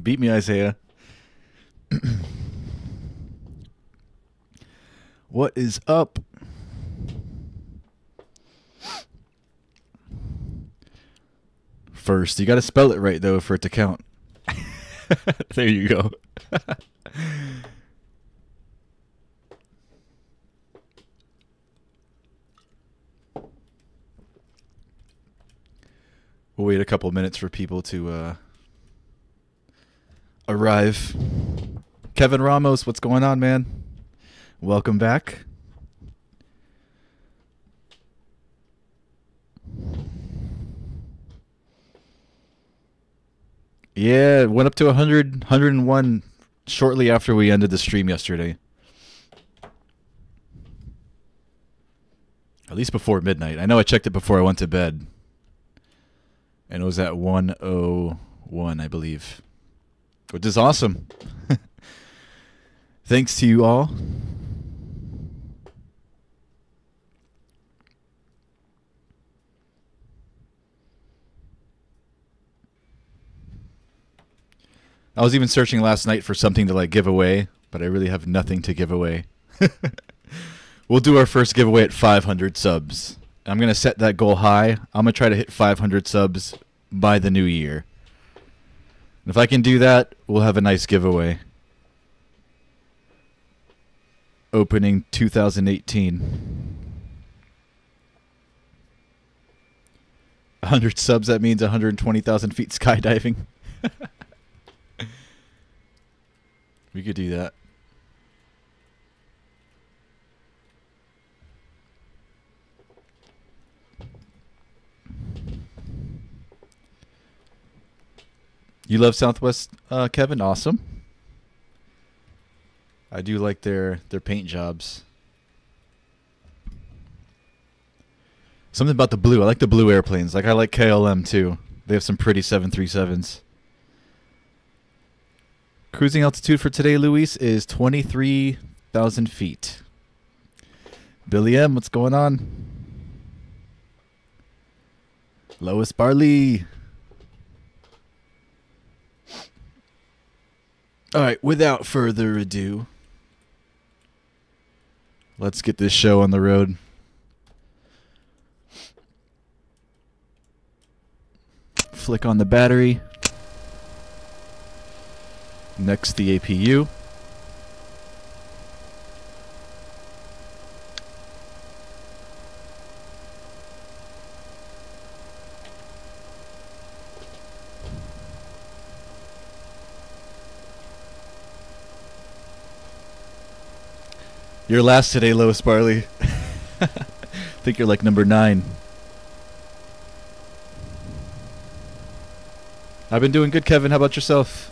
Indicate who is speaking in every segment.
Speaker 1: Beat me, Isaiah. What is up? First, you got to spell it right, though, for it to count. There you go. We'll wait a couple minutes for people to arrive. Kevin Ramos, what's going on, man? Welcome back. Yeah, it went up to 100, 101 shortly after we ended the stream yesterday. At least before midnight. I know I checked it before I went to bed. And it was at 101, I believe. Which is awesome. Thanks to you all. I was even searching last night for something to like give away, but I really have nothing to give away. We'll do our first giveaway at 500 subs. I'm going to set that goal high. I'm going to try to hit 500 subs by the new year. And if I can do that, we'll have a nice giveaway. Opening 2018. 100 subs, that means 120,000 feet skydiving. We could do that. You love Southwest, Kevin? Awesome. I do like their paint jobs. Something about the blue. I like the blue airplanes. Like I like KLM too. They have some pretty 737s. Cruising altitude for today, Luis, is 23,000 feet. Billy M, what's going on? Lois Barley. All right, without further ado, let's get this show on the road. Flick on the battery. Next, the APU. You're last today, Lois Barley. I think you're like number 9. I've been doing good, Kevin. How about yourself?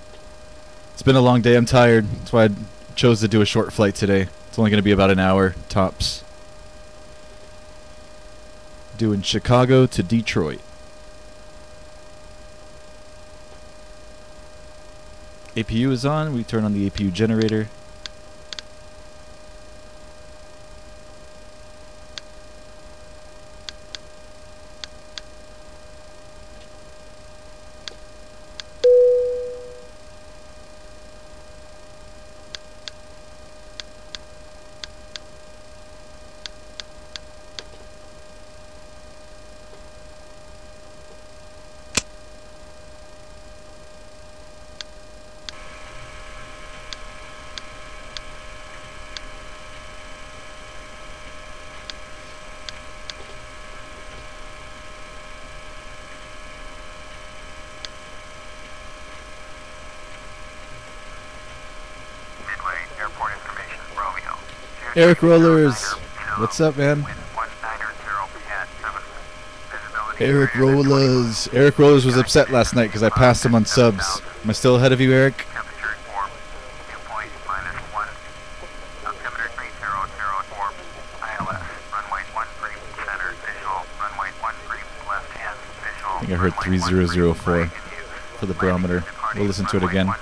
Speaker 1: It's been a long day. I'm tired. That's why I chose to do a short flight today. It's only going to be about an hour, tops. Doing Chicago to Detroit. APU is on. We turn on the APU generator. Eric Rollers, what's up, man? Eric Rollers. Eric Rollers was upset last night because I passed him on subs. Am I still ahead of you, Eric? I think I heard 3004 for the barometer. We'll listen to it again.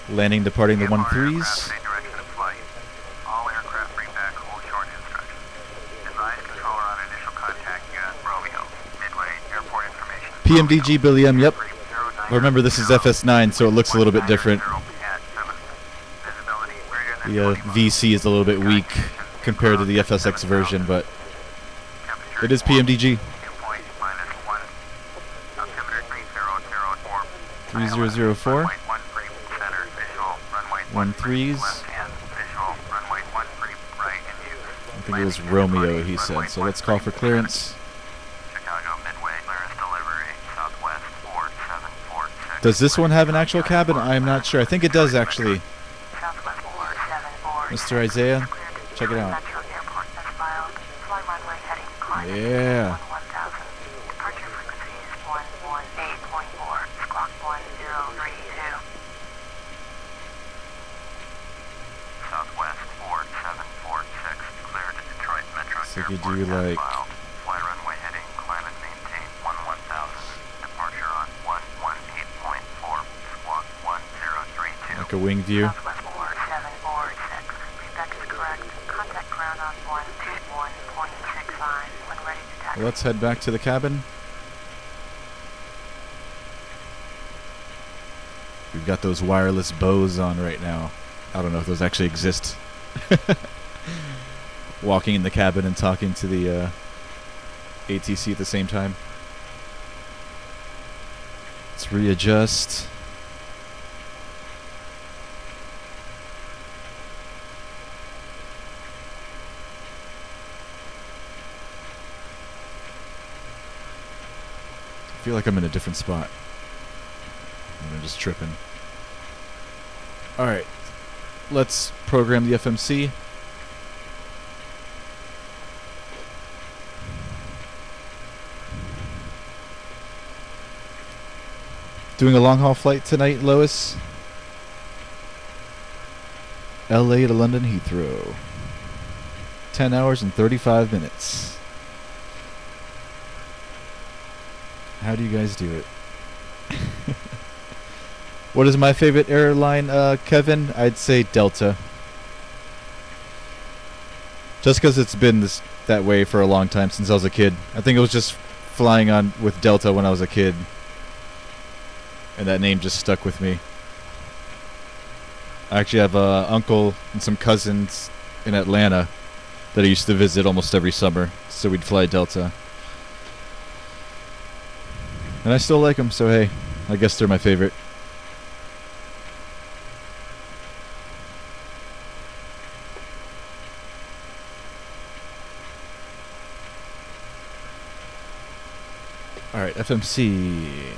Speaker 1: Landing, departing the 13s.
Speaker 2: All aircraft bring back hold short instructions. Advise controller on initial contact, Romeo. Midway, airport information.
Speaker 1: PMDG Boeing, yep. Remember, this is FS9, so it looks a little bit different. The VC is a little bit weak compared to the FSX version, but it is PMDG. 3004. 13s. I think it was Romeo, he said. So let's call for clearance.
Speaker 2: Chicago Midway, clearance delivery, Southwest 4746.
Speaker 1: Does this one have an actual cabin? I'm not sure. I think it does, actually.
Speaker 2: Southwest 474.
Speaker 1: Mr. Isaiah, check it out. Yeah.
Speaker 2: Departure frequency is 118.4, squawk 1032. Southwest 4746, clear to Detroit Metro
Speaker 1: So you
Speaker 2: Airport.
Speaker 1: do like
Speaker 2: Fly runway heading, climb and maintain 1000. Departure on 118.4, squawk 1032.
Speaker 1: a wing view.
Speaker 2: Southwest 4746, feedback is correct. Contact ground on 121.65 when ready to taxi.
Speaker 1: Let's head back to the cabin. We've got those wireless bows on right now. I don't know if those actually exist. Walking in the cabin and talking to the ATC at the same time. Let's readjust. I feel like I'm in a different spot. I'm just tripping. Alright. Let's program the FMC. Doing a long haul flight tonight, Lois? LA to London Heathrow. 10 hours and 35 minutes. How do you guys do it? What is my favorite airline, Kevin? I'd say Delta. Just because it's been that way for a long time, since I was a kid. I think it was just flying on with Delta when I was a kid. And that name just stuck with me. I actually have an uncle and some cousins in Atlanta that I used to visit almost every summer. So we'd fly Delta. And I still like them, so hey, I guess they're my favorite. Alright, FMC.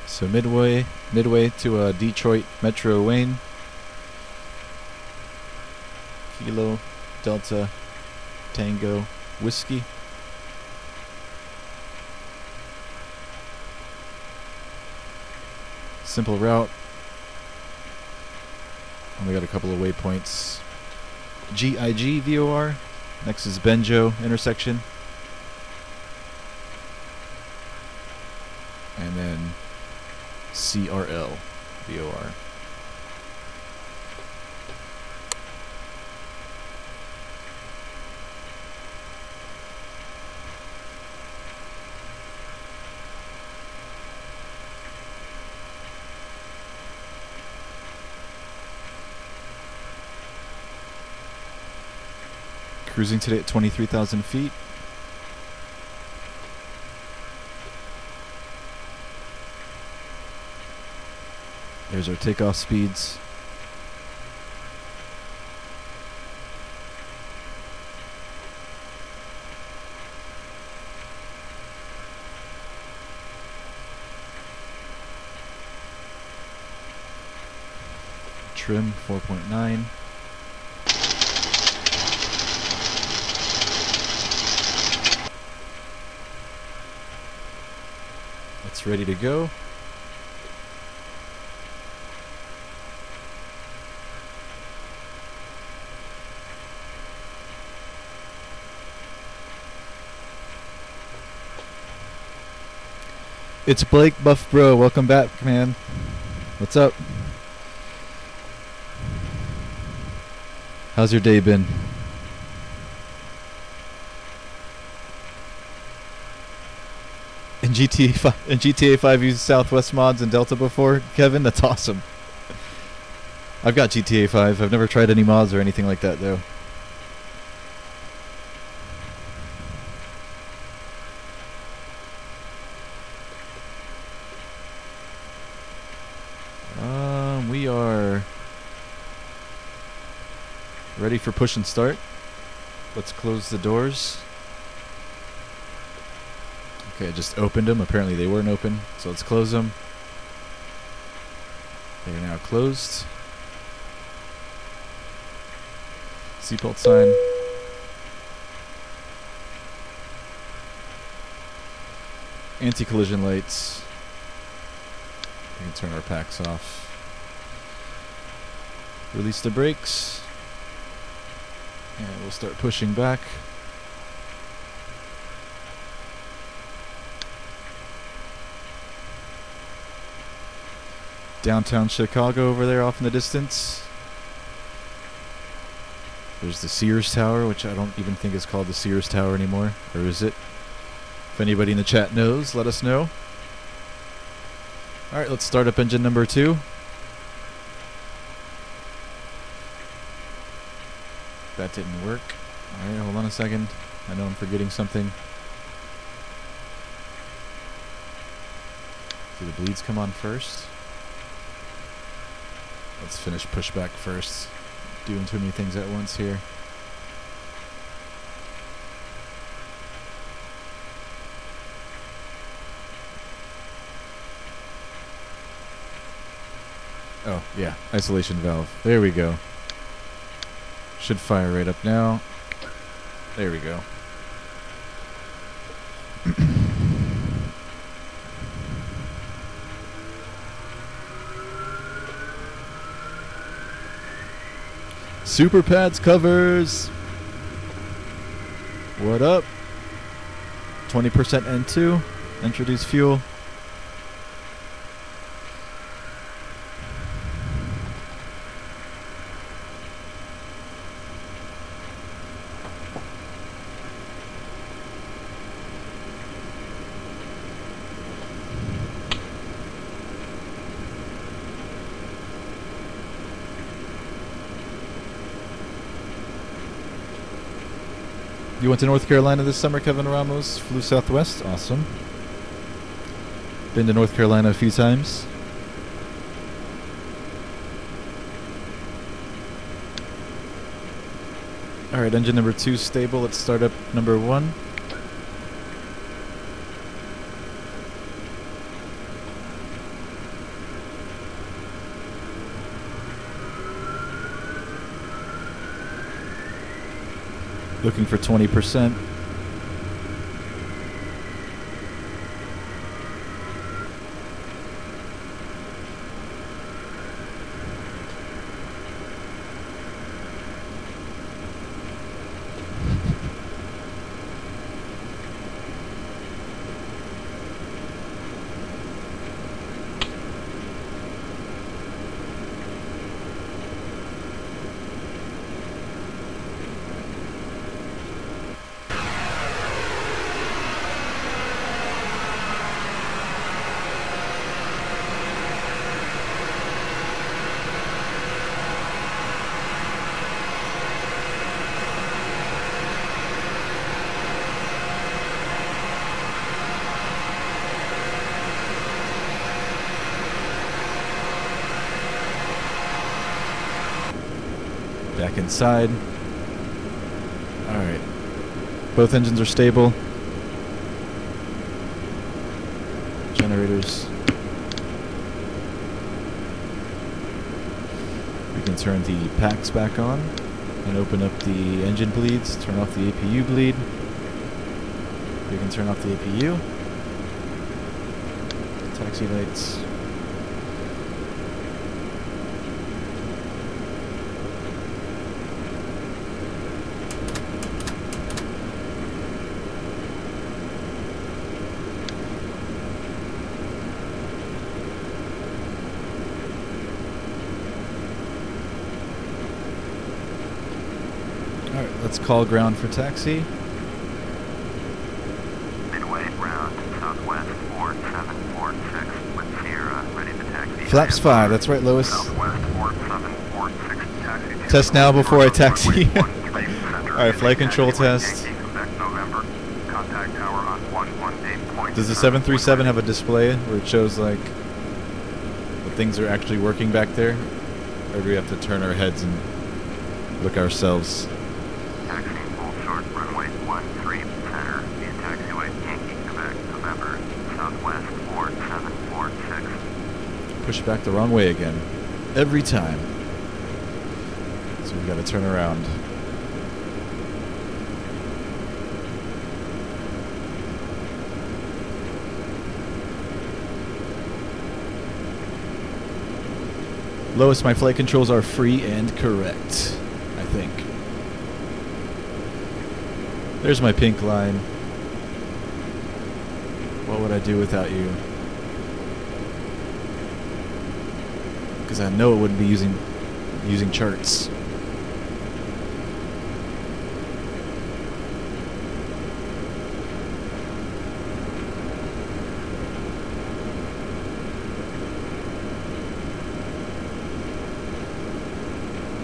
Speaker 1: So Midway to Detroit Metro Wayne. Kilo Delta Tango Whiskey. Simple route. Only got a couple of waypoints. GIG VOR. Next is Benjo intersection. And then CRL VOR. Cruising today at 23,000 feet. There's our takeoff speeds. Trim 4.9. It's ready to go. It's Blake Buff Bro. Welcome back, man. What's up? How's your day been? In GTA 5 used Southwest mods and Delta before, Kevin? That's awesome. I've got GTA 5. I've never tried any mods or anything like that, though. We are ready for push and start. Let's close the doors. Okay, I just opened them. Apparently they weren't open, so let's close them. They are now closed. Seatbelt sign. Anti-collision lights. We can turn our packs off. Release the brakes. And we'll start pushing back. Downtown Chicago over there off in the distance. There's the Sears Tower, which I don't even think is called the Sears Tower anymore. Or is it? If anybody in the chat knows, let us know. Alright, let's start up engine number 2. That didn't work. Alright, hold on a second. I know I'm forgetting something. Do the bleeds come on first? Let's finish pushback first. Doing too many things at once here. Oh, yeah. Isolation valve. There we go. Should fire right up now. There we go. Super Pads covers. What up? 20% N2. Introduce fuel. You went to North Carolina this summer, Kevin Ramos? Flew Southwest? Awesome. Been to North Carolina a few times. Alright, engine number 2 stable. Let's start up number 1. Looking for 20%. Back inside. Alright. Both engines are stable. Generators. We can turn the packs back on and open up the engine bleeds, turn off the APU bleed. We can turn off the APU. Taxi lights. Let's call ground for taxi.
Speaker 2: Midway, ground, southwest 4746 with Sierra, ready to taxi.
Speaker 1: Flaps 5, that's right, Lois.
Speaker 2: Southwest 4746, taxi.
Speaker 1: Test now before I taxi. Alright, flight control test.
Speaker 2: Contact tower on 118.
Speaker 1: Does the 737 have a display where it shows like the things are actually working back there? Or do we have to turn our heads and look ourselves?
Speaker 2: Taxi full short runway 13 center via taxiway Yankee Quebec November southwest 4746.
Speaker 1: Push back the wrong way again. Every time. So we gotta turn around. Lois, my flight controls are free and correct, I think. There's my pink line. What would I do without you? Because I know it wouldn't be using charts.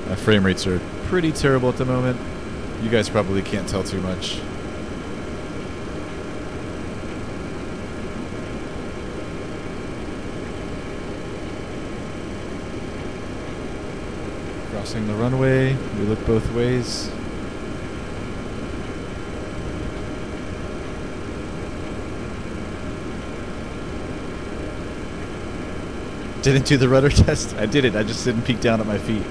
Speaker 1: My frame rates are pretty terrible at the moment. You guys probably can't tell too much. Crossing the runway, we look both ways. Didn't do the rudder test? I did it, I just didn't peek down at my feet.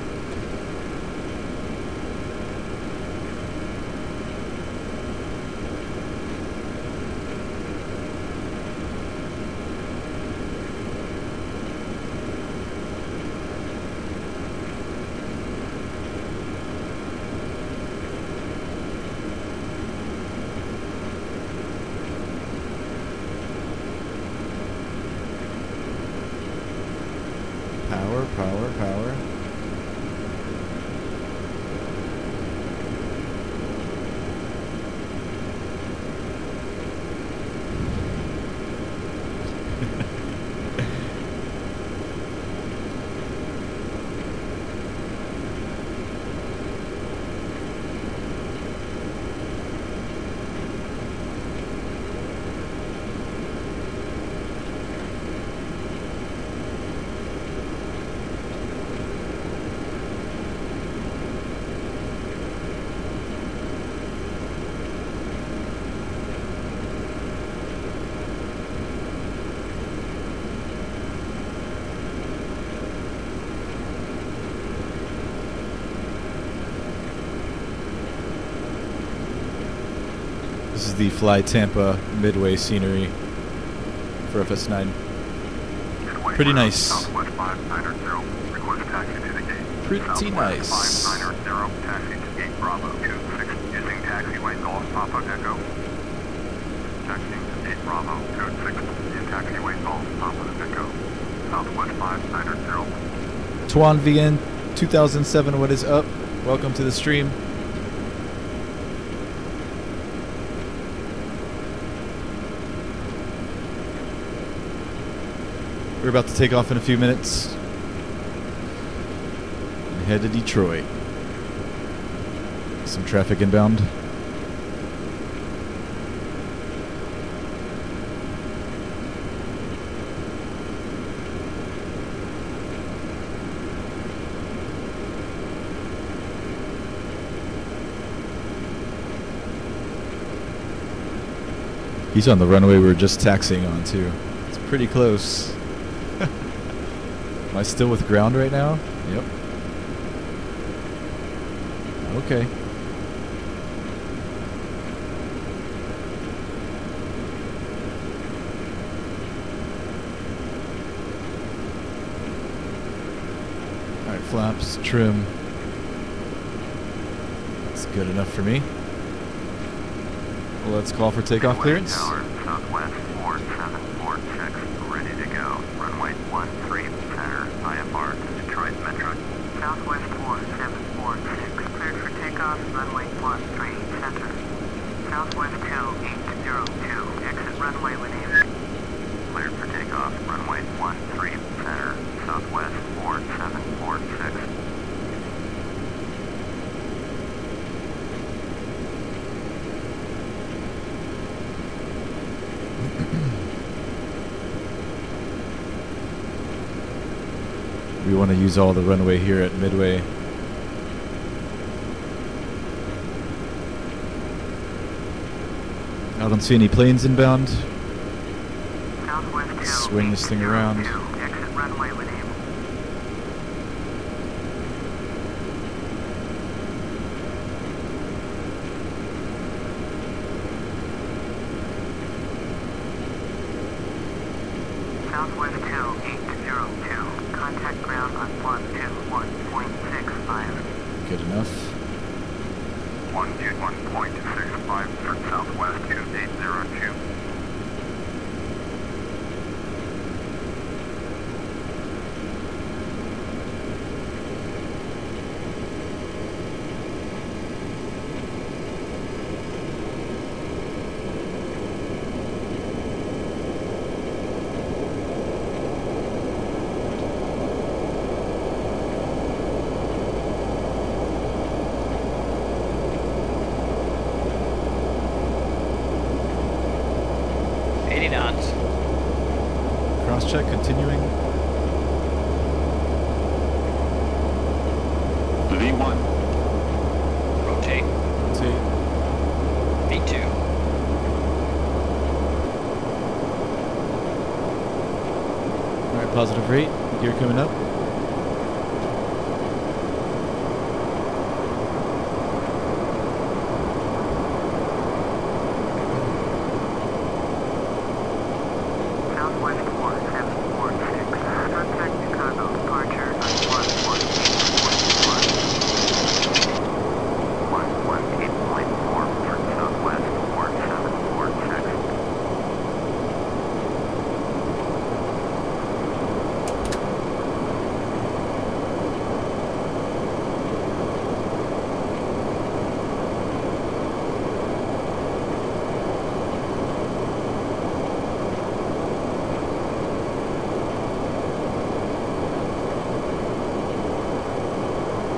Speaker 1: Power, power, power. This is the FlyTampa Midway scenery for FS9. Pretty nice. Pretty nice.
Speaker 2: Taxi to gate Bravo 26 using taxiway Golf Papa Echo. Taxiing to gate Bravo 26 in taxiway Golf Papa Echo. Southwest 590.
Speaker 1: Tuan VN 2007, what is up? Welcome to the stream. We're about to take off in a few minutes and head to Detroit. Some traffic inbound. He's on the runway we were just taxiing on too. It's pretty close. Am I still with ground right now? Yep. Okay. Alright, flaps, trim. That's good enough for me. Well, let's call for takeoff clearance.
Speaker 2: Southwest 4746, ready to go. Runway 13 center, IFR to Detroit Metro. Southwest 4746, cleared for takeoff.
Speaker 3: Liftoff runway 13 center. Southwest 2802. Exit runway when aimed.
Speaker 2: Cleared for takeoff. Runway 13 center. Southwest 4746.
Speaker 1: We want to use all the runway here at Midway. I don't see any planes inbound.
Speaker 3: Southwest
Speaker 1: Swing this thing around.
Speaker 3: 2802. Exit runway when aimed. Southwest 2802. Contact ground on 121.65.
Speaker 1: Good enough.
Speaker 2: 121.65 for Southwest 2802.
Speaker 1: Cross check continuing.
Speaker 2: V1.
Speaker 4: Rotate.
Speaker 1: Rotate.
Speaker 4: V2.
Speaker 1: Alright, positive rate. Gear coming up.
Speaker 3: Southwest 4746. Contact Chicago. Departure on
Speaker 2: 118.4 for Southwest 4746.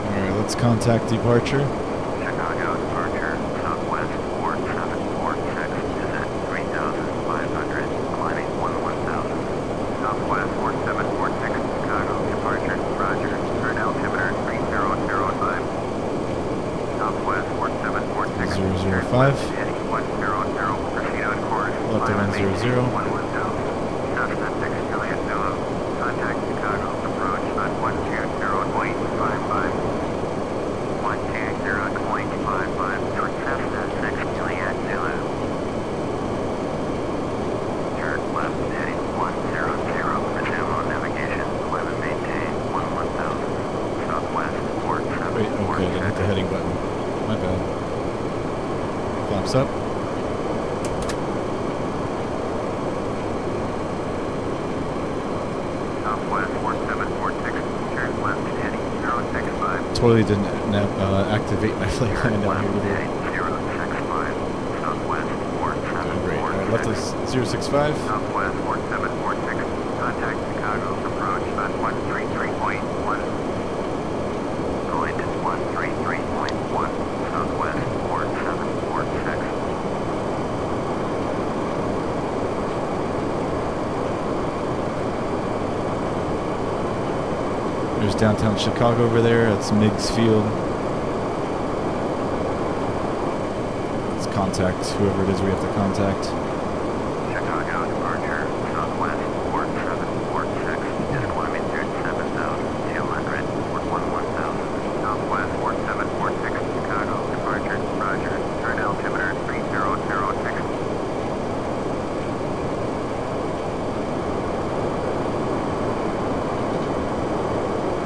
Speaker 1: Alright, let's contact departure.
Speaker 2: Chicago departure, Southwest 4746 is at 3,500, climbing 11,000. Southwest 4746, Chicago departure, roger, turn altimeter 3005. Southwest 4746,
Speaker 1: 005.
Speaker 2: heading 100, proceed on course.
Speaker 1: Left to 100.
Speaker 2: 11,000. Cessna 6 Juliet Zulu, contact Chicago, approach on 120.55. 120.55 for Cessna 6 Juliet Zulu. Turn left heading 100. Resume on navigation. Climb and maintain 11,000. Southwest
Speaker 1: Wait, okay, I didn't hit the
Speaker 2: 4746.
Speaker 1: heading button. My bad. Flaps up.
Speaker 2: Southwest 4746. Turn left heading 065.
Speaker 1: Totally didn't activate my flight plan
Speaker 2: Turn
Speaker 1: down
Speaker 2: left
Speaker 1: here
Speaker 2: heading
Speaker 1: either.
Speaker 2: 065. Southwest
Speaker 1: Okay, great. Alright, left
Speaker 2: 4746.
Speaker 1: is 065.
Speaker 2: Southwest 4746. Contact Chicago. Approach on 133.1. Going to 133.1. Southwest 4746.
Speaker 1: There's downtown Chicago over there. That's Miggs Field. Let's contact whoever it is we have to contact.
Speaker 2: Chicago departure. Southwest 4746. Is climbing through 7,200 for 11,000. Southwest 4746. Chicago departure. Roger. Turn altimeter 3006.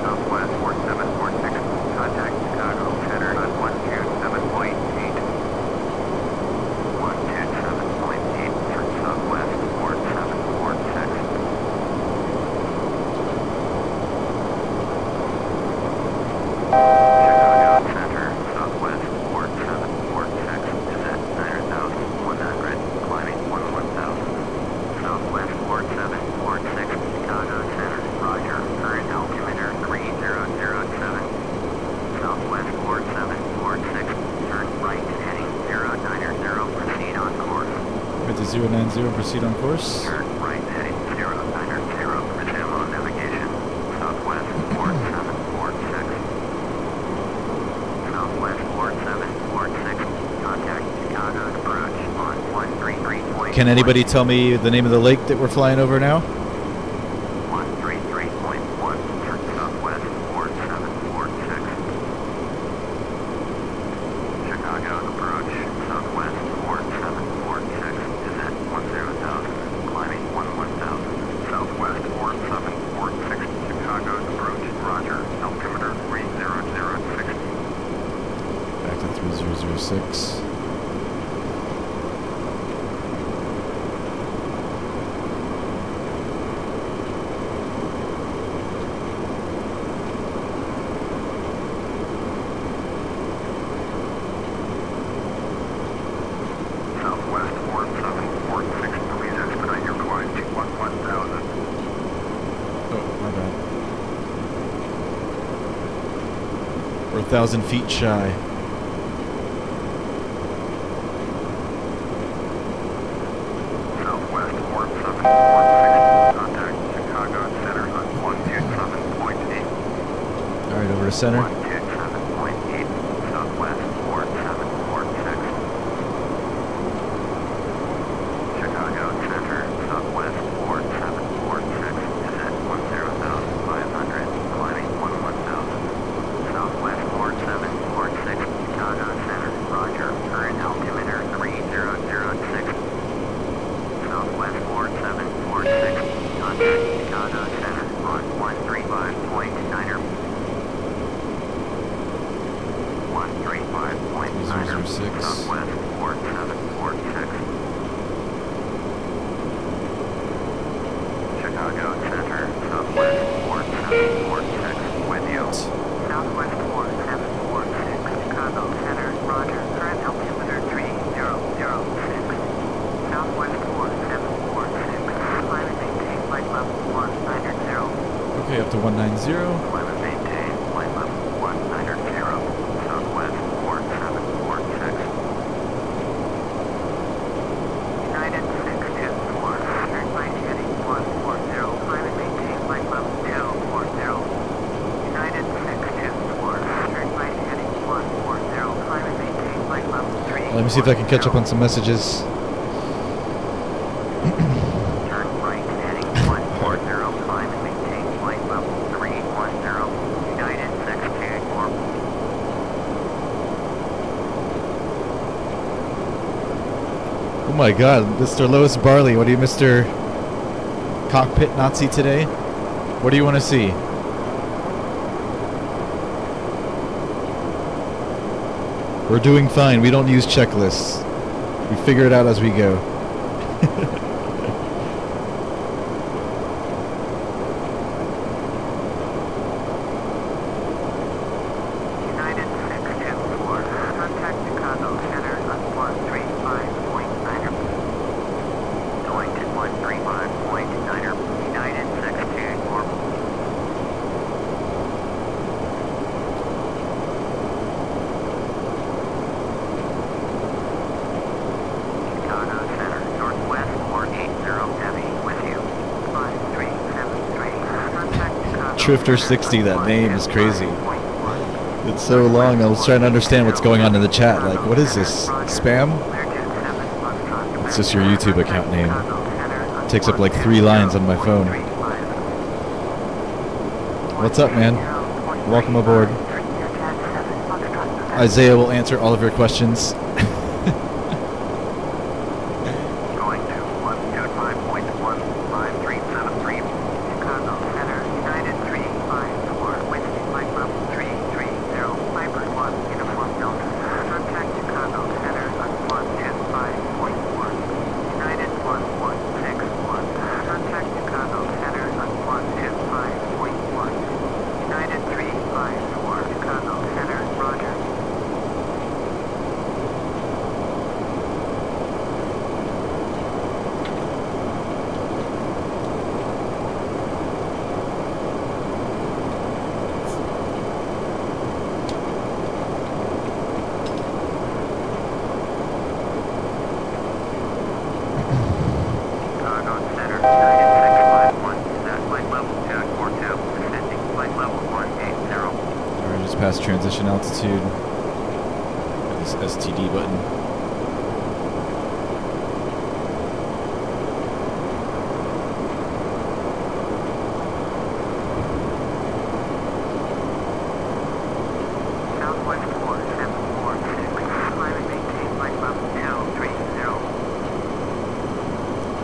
Speaker 2: Southwest 4746. Contact Chicago. Center on 127.8. 127.8.
Speaker 1: 3090 and proceed on course.
Speaker 2: Turn right heading 090, resume on navigation. Southwest 4746. Southwest 4746. Contact Chicago's approach on 133.
Speaker 1: Can anybody tell me the name of the lake that we're flying over now?
Speaker 2: 133.1. Turn southwest 4746. Chicago's approach southwest 4746 is at 10,000, climbing 11,000. Southwest 4746, Chicago's approach. Roger, altimeter 30060.
Speaker 1: Back to 3006.
Speaker 2: Southwest 4746, please expedite your climb to 11,000.
Speaker 1: Oh, my bad. We're 1,000 feet shy.
Speaker 2: Southwest 4746, contact Chicago Center on 127.8.
Speaker 1: Alright, over to center.
Speaker 2: 127.8, Southwest 4746. Chicago Center, Southwest 4746 is at 10,500, climbing 11,000. Southwest 4746, Chicago Center, roger, current altimeter 3006. Southwest 4746, contact Chicago Center on 135.9er. 135.9er,
Speaker 1: 006.
Speaker 2: Southwest 4746. Chicago Center, Southwest 4746, with you.
Speaker 3: Southwest 4746, Chicago Center, roger, current altimeter 3006. Southwest 4746, climb and maintain flight level 190.
Speaker 1: Okay, up to 190.
Speaker 2: Climb and maintain flight level 190, Southwest 4746.
Speaker 3: United 624, turn right heading 140, climb and maintain flight level 240. United 624, turn right heading 140, climb and maintain flight level 3.
Speaker 1: Let me see if I can catch up on some messages.
Speaker 2: Turn right heading 140, climb and maintain flight level 310. United 624.
Speaker 1: Oh my god, Mr. Lois Barley, what are you, Mr. Cockpit Nazi today? What do you want to see? We're doing fine, we don't use checklists. We figure it out as we go.
Speaker 2: United 624, contact Chicago Center on 135.9er. Going to 135.9er, United 624. Chicago Center, Northwest 480 Heavy, with you. 5373, contact Chicago
Speaker 1: Trifter 60, that name is crazy. It's so long, I was trying to understand what's going on in the chat. Like, what is this? Spam? It's just your YouTube account name. It takes up like 3 lines on my phone. What's up, man? Welcome aboard. Isaiah will answer all of your questions.
Speaker 2: Going to 125.15373.
Speaker 3: Chicago Center, United 354, Whiskey flight level 330, Piper 1, Uniform Delta. Contact Chicago Center on 125.1. United 1161, contact Chicago Center on 125.1. United 354, Chicago Center, roger.
Speaker 1: Alright, just past transition altitude. This STD button.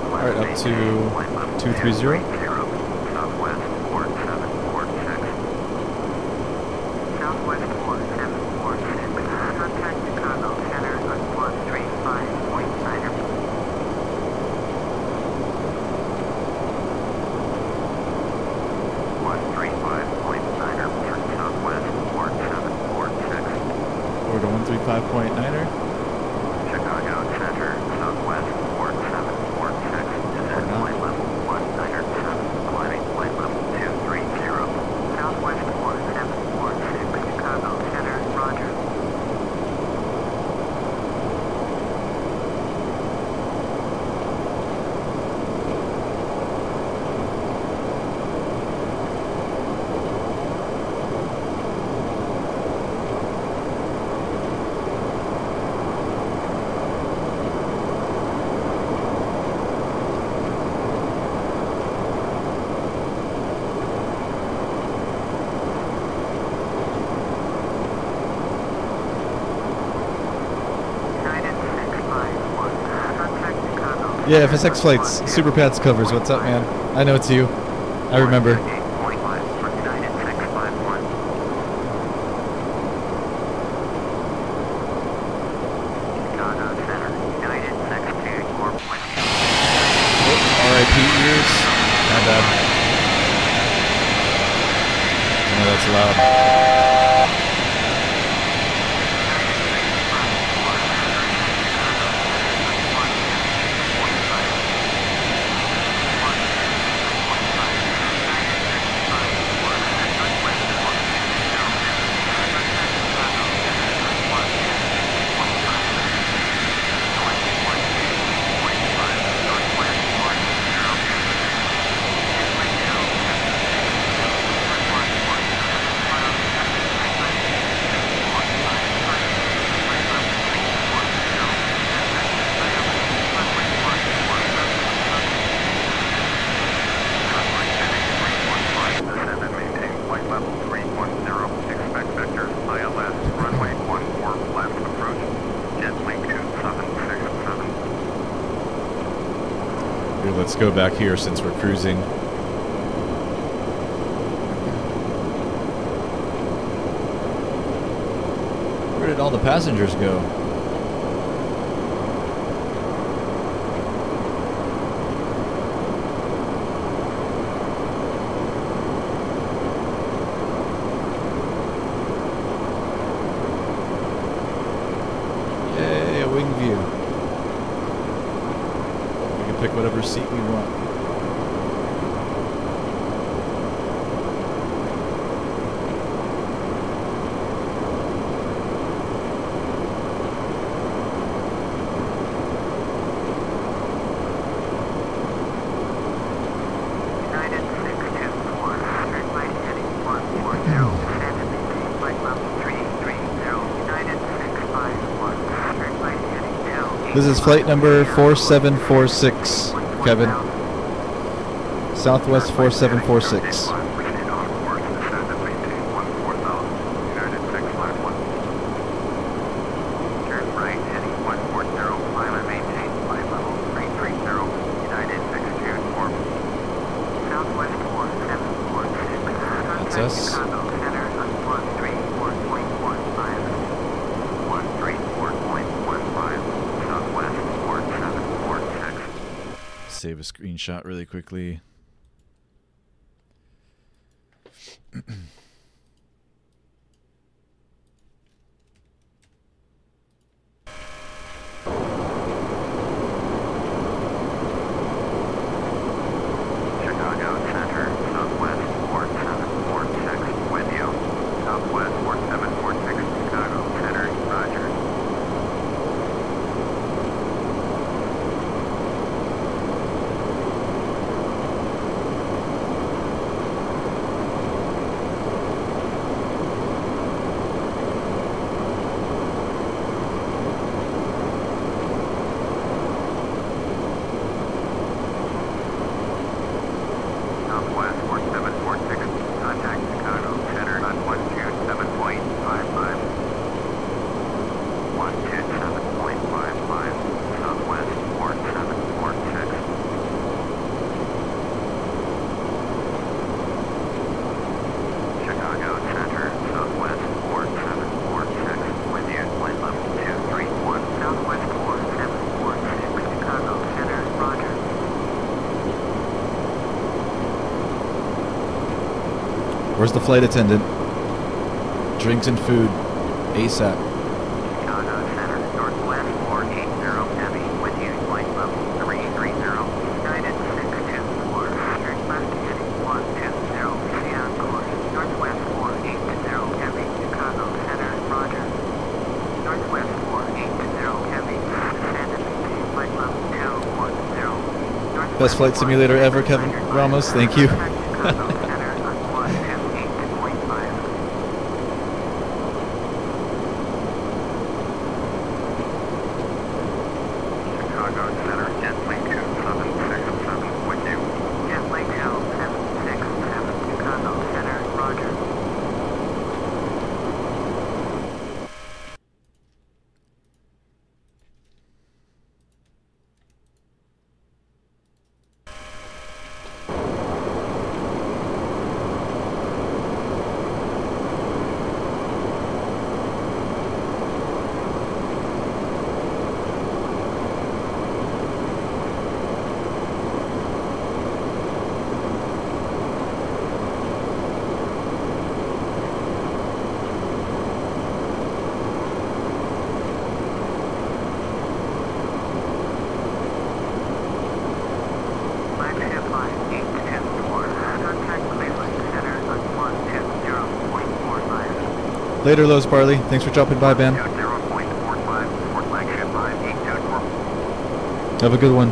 Speaker 1: Alright, up to 230.
Speaker 3: Southwest 4746. Southwest 4746. Contact Chicago Center on 135.9er. 135.9er. Southwest 4746.
Speaker 1: Over to 135.9er.
Speaker 3: Chicago Center, Southwest 4746. Descend flight level 197. Climbing flight level 230. Southwest 4746. Chicago Center, Roger.
Speaker 1: Yeah, FSX Flights, Super Pats covers. What's up, man? I know it's you. I remember. RIP ears. My bad. I know that's loud. Let's go back here since we're cruising. Where did all the passengers go? Yay, a wing view. Pick whatever seat we want.
Speaker 3: United 624, turn right heading 140, descend and maintain flight level 330. United 651, turn right heading down.
Speaker 1: This is flight number 4746, Kevin. Southwest 4746.
Speaker 3: Turn right heading 140, climb and maintain flight level 330. United 624. Southwest 4746.
Speaker 1: That's us.
Speaker 3: Chicago Center on 134.15. 134.15. Southwest 4746.
Speaker 1: Save a screenshot really quickly.
Speaker 3: Chicago Center, Southwest 4746, with you. Southwest 4746, Chicago Center, Roger.
Speaker 1: Where's the flight attendant? Drinks and food. ASAP.
Speaker 3: Chicago Center, Northwest 480 Heavy, with you, flight level 330. United 624, turn left heading 120, stay on course. Northwest 480 Heavy, Chicago Center, roger. Northwest 480 Heavy, descend and maintain flight level 210.
Speaker 1: Best flight simulator ever, Kevin Ramos. Thank you.
Speaker 3: Chicago Center on 128.5.
Speaker 2: Chicago Center, Jetway 2767 with you.
Speaker 3: Jetway 2767, Chicago Center, roger. Flagship line 810-4, contact Midway Center on 120.45.
Speaker 1: Later, Lowe's Barley. Thanks for dropping by, Ben.
Speaker 2: 0.45 for flagship line 824.
Speaker 1: Have a good one.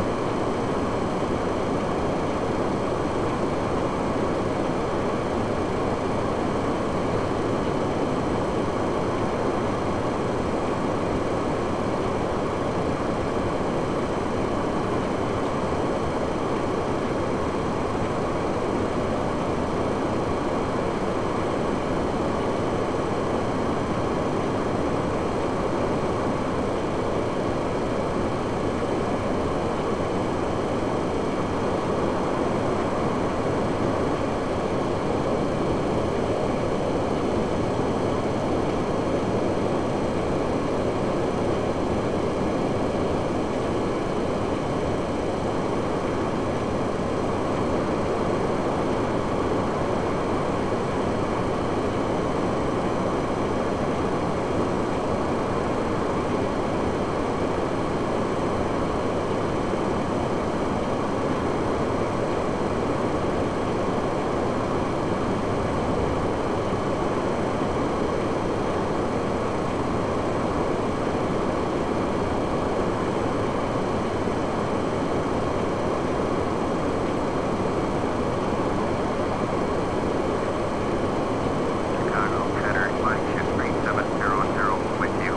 Speaker 2: Chicago Center, flagship 3700 with you.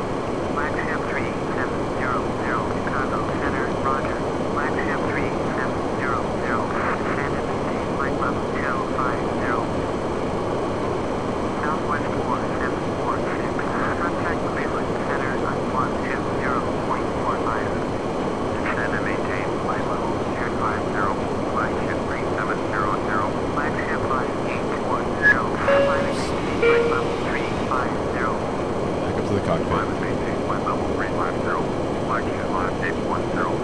Speaker 3: Flagship 3700, Chicago Center, roger. Flagship 3700, descend and maintain flight level 250. Southwest 4746, contact Midway Center on 120.45.
Speaker 2: Descend and maintain flight level 250. Flagship 3700.
Speaker 3: Flagship line 810, climb and maintain flight level 350.
Speaker 1: Back up to the
Speaker 2: Climb
Speaker 1: cockpit.
Speaker 2: and maintain flight level 350. Flagship line 810.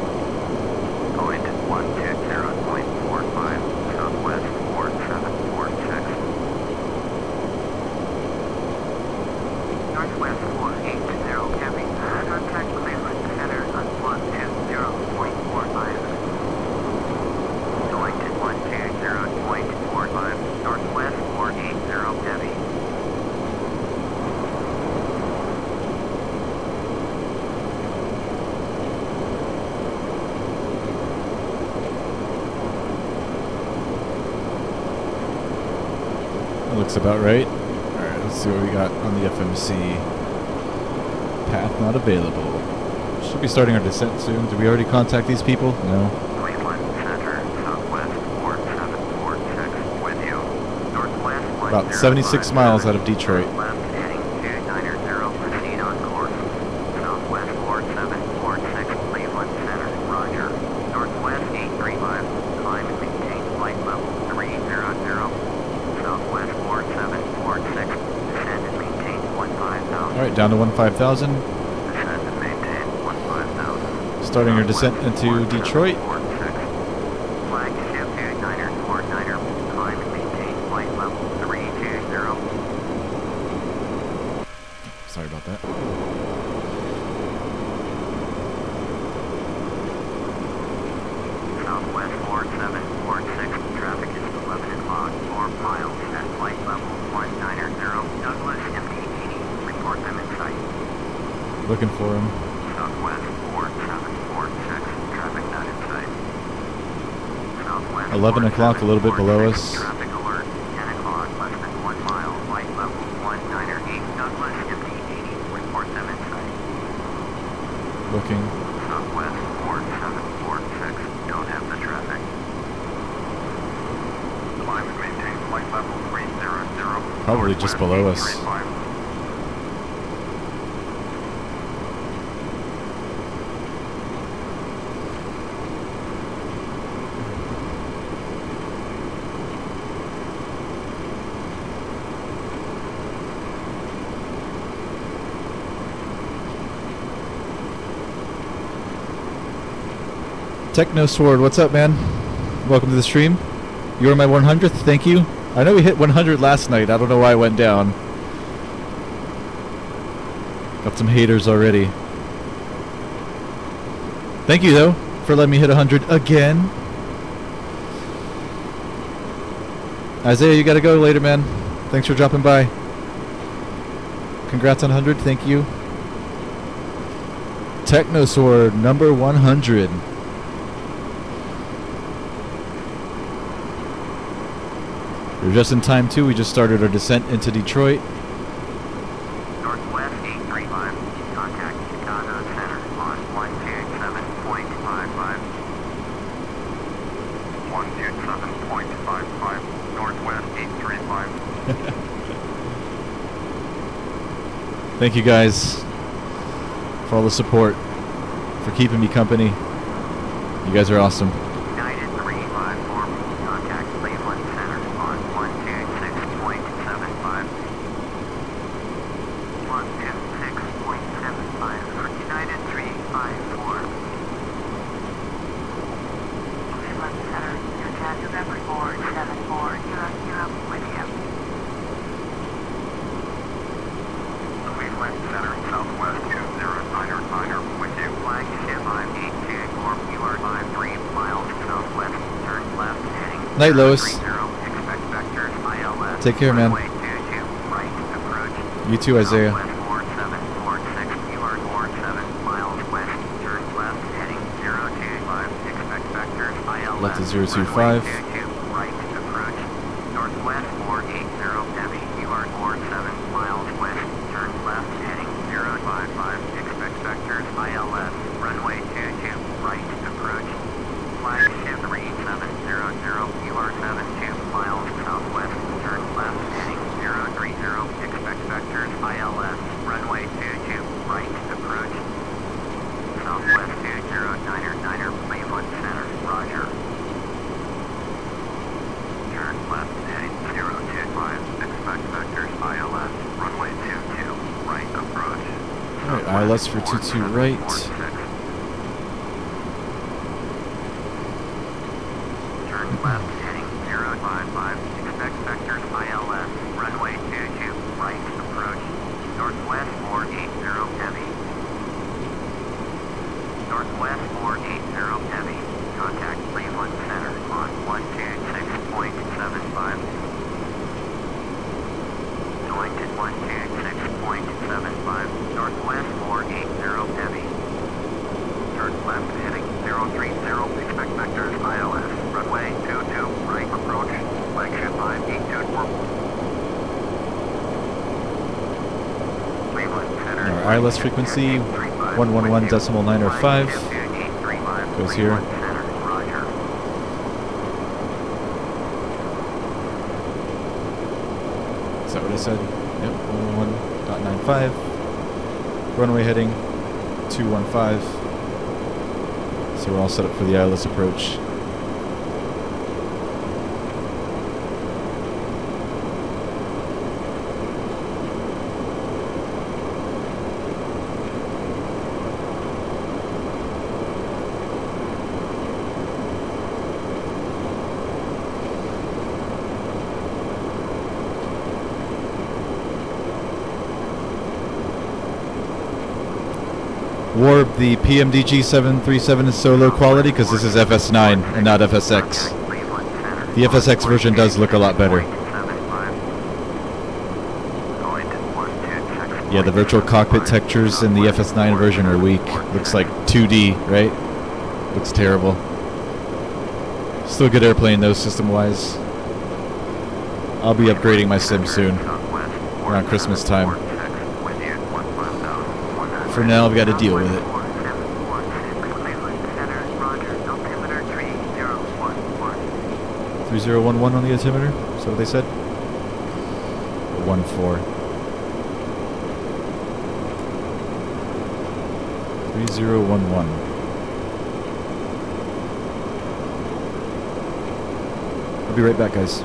Speaker 2: Point 120.45. Southwest 4746.
Speaker 3: Northwest 480 Heavy, contact Cleveland Center on 120.45.
Speaker 2: Select 120.45.
Speaker 3: Northwest 480 Heavy.
Speaker 1: That looks about right. Alright, let's see what we got on the FMC. Path not available. Should be starting our descent soon. Did we already contact these people? No.
Speaker 2: Cleveland Center, Southwest 4746 with you. Northwest
Speaker 1: About 76 miles out of Detroit.
Speaker 2: Left heading 290, proceed on course. Southwest 4746 Cleveland Center, roger. Northwest 835, climb and maintain flight level 300. Southwest 4746, descend and maintain 15,000.
Speaker 1: Alright, down to 15,000.
Speaker 2: Descend and maintain 15,000.
Speaker 1: Starting our descent into Detroit.
Speaker 3: Flagship 2949, climb and maintain flight level 320.
Speaker 1: about that.
Speaker 3: Southwest 4746, traffic is 11 o'clock, 4 miles at flight level 190, Douglas MD-80, report them in sight.
Speaker 1: Looking for him.
Speaker 3: Southwest 4746, traffic not in sight. Southwest
Speaker 1: 11 o'clock, a little bit below us.
Speaker 3: traffic alert, 10 o'clock, less than 1 mile, flight level 198, Douglas MD-80, report them in sight.
Speaker 1: Looking.
Speaker 3: Southwest 4746, don't have the traffic.
Speaker 2: Climb and maintain flight level 300.
Speaker 1: Probably just below us.
Speaker 2: 835.
Speaker 1: Techno Sword, what's up, man? Welcome to the stream. You were my 100th, thank you. I know we hit 100 last night. I don't know why it went down. Got some haters already. Thank you, though, for letting me hit 100 again. Isaiah, you gotta go later, man. Thanks for dropping by. Congrats on 100, thank you. Techno Sword, number 100. We're just in time, too. We just started our descent into Detroit.
Speaker 3: Northwest 835, contact Chicago Center on 127.55.
Speaker 2: 127.55. Northwest 835.
Speaker 1: Thank you guys for all the support, for keeping me company. You guys are awesome.
Speaker 3: United 354, contact Cleveland Center on 126.75. 126.75 for United 354. Cleveland Center, contact November 47400 with you.
Speaker 2: Cleveland Center, Southwest 2099 with you.
Speaker 3: Flagship 5824, you are 53 miles southwest, turn left, heading
Speaker 1: Night, Lois.
Speaker 3: 30, expect vectors ILS.
Speaker 1: Take care, man.
Speaker 3: Runway 22, right approach.
Speaker 1: You too, Isaiah.
Speaker 3: Southwest 4746, you are 47 miles west, turn left, heading 025, expect vectors ILS.
Speaker 1: Left to 025.
Speaker 3: Runway 22, right approach. Northwest 480 heavy, you are 47 miles west, turn left, heading 055, expect vectors ILS. Runway 22, right approach. Flagship 3700, you are 72 miles southwest, turn left, heading 030, expect vectors ILS. Runway 22, right approach. Southwest 2099, Cleveland Center, roger. Turn left, heading 025, expect vectors ILS. Runway 22, right approach.
Speaker 1: Alright, ILS for 22 right.
Speaker 3: 4746. Turn left, heading 055, expect vectors ILS, runway 22, right approach, northwest 480 heavy. Northwest 480 heavy, contact Cleveland Center on 126.75. Going to 126.75, northwest 480 heavy. Turn left, heading 030, expect vectors ILS, runway 22, right approach, flagship 5824. Cleveland Center.
Speaker 1: Our ILS frequency 111.905 goes here.
Speaker 3: Center, roger.
Speaker 1: Is that what I said? Yep, 111.95. Runway heading 215. So we're all set up for the ILS approach. Warb, the PMDG 737 is so low quality because this is FS9 and not FSX. The FSX version does look a lot better. Yeah, the virtual cockpit textures in the FS9 version are weak. Looks like 2D, right? Looks terrible. Still good airplane though, system-wise. I'll be upgrading my sim soon, around Christmas time. For now, I've got to deal with it. 3011 on the altimeter? Is that what they said? 14. 3011. I'll be right back, guys.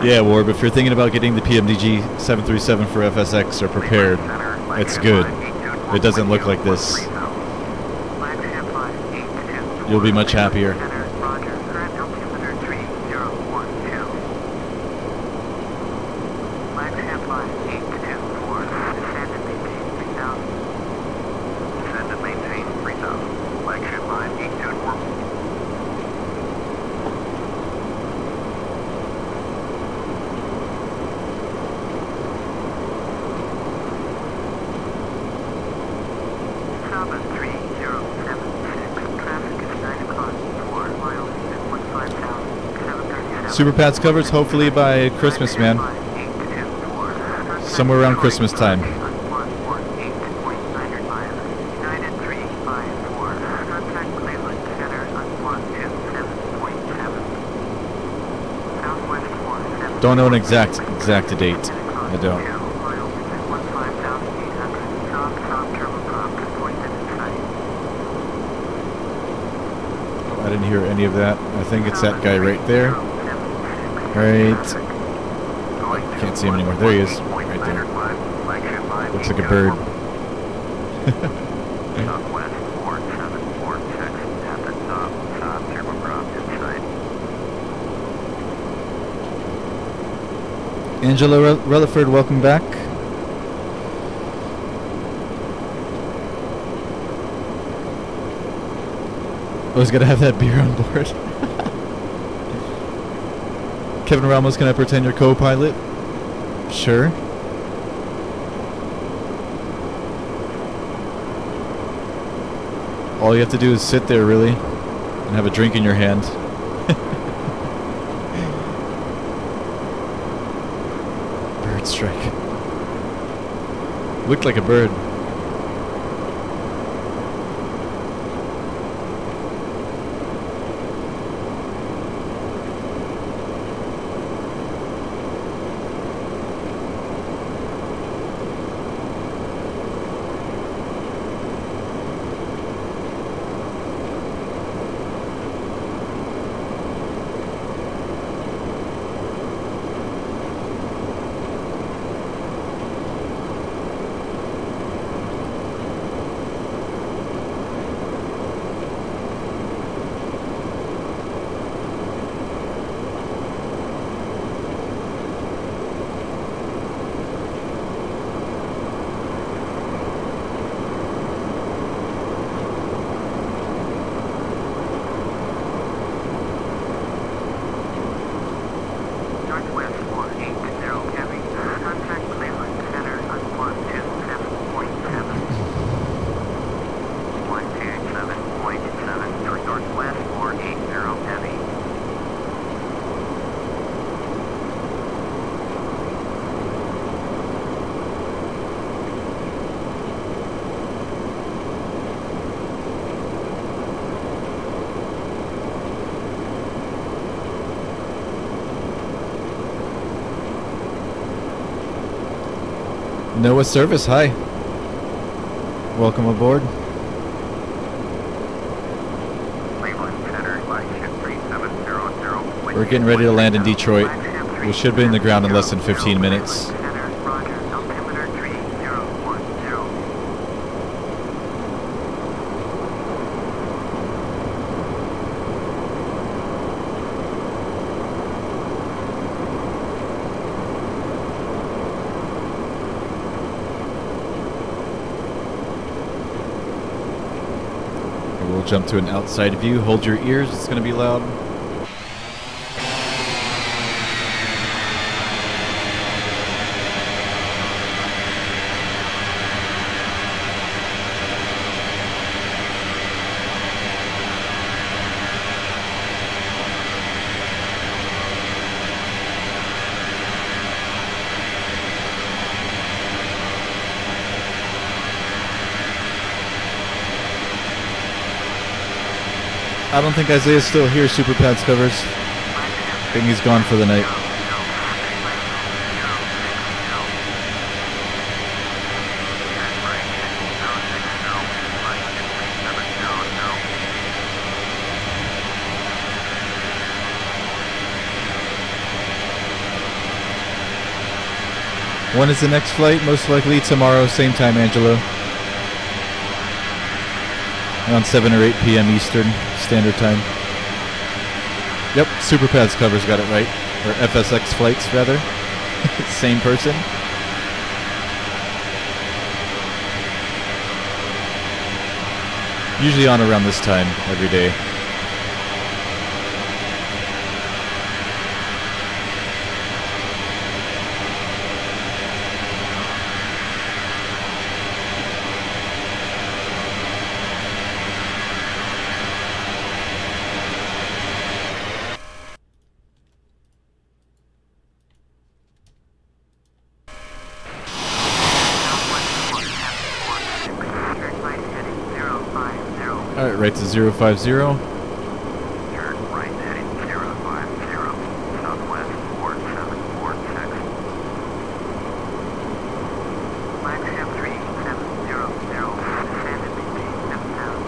Speaker 1: Yeah, Warb, if you're thinking about getting the PMDG 737 for FSX or prepared, it's good. It doesn't look like this. You'll be much happier. Super Pats covers hopefully by Christmas, man. Somewhere around Christmas time. Don't know an exact date. I don't. I didn't hear any of that. I think it's that guy right there. Right. Oh, can't see him anymore. There he is. Right there. Looks like a bird. Angela Rutherford, welcome back. I was gonna have that beer on board. Kevin Ramos, can I pretend you're co-pilot? Sure. All you have to do is sit there, really, and have a drink in your hand. Bird strike. Looked like a bird. Noah Service, hi. Welcome aboard.
Speaker 2: Cleveland Center, flagship 3700.
Speaker 1: We're getting ready to land in Detroit. We should be in the ground in less than 15 minutes.
Speaker 3: Center, roger, altimeter 3010.
Speaker 1: We'll jump to an outside view. Hold your ears, it's going to be loud. I don't think Isaiah's still here, Super Pads covers. I think he's gone for the night. When is the next flight? Most likely tomorrow, same time, Angelo. Around 7 or 8 p.m. Eastern Standard Time. Yep, Super Pads covers got it right. Or FSX flights, rather. Same person. Usually on around this time every day. Alright, right to 050.
Speaker 2: Turn right heading 050. Southwest 4746.
Speaker 3: Flagship 3700, descend and maintain 7000.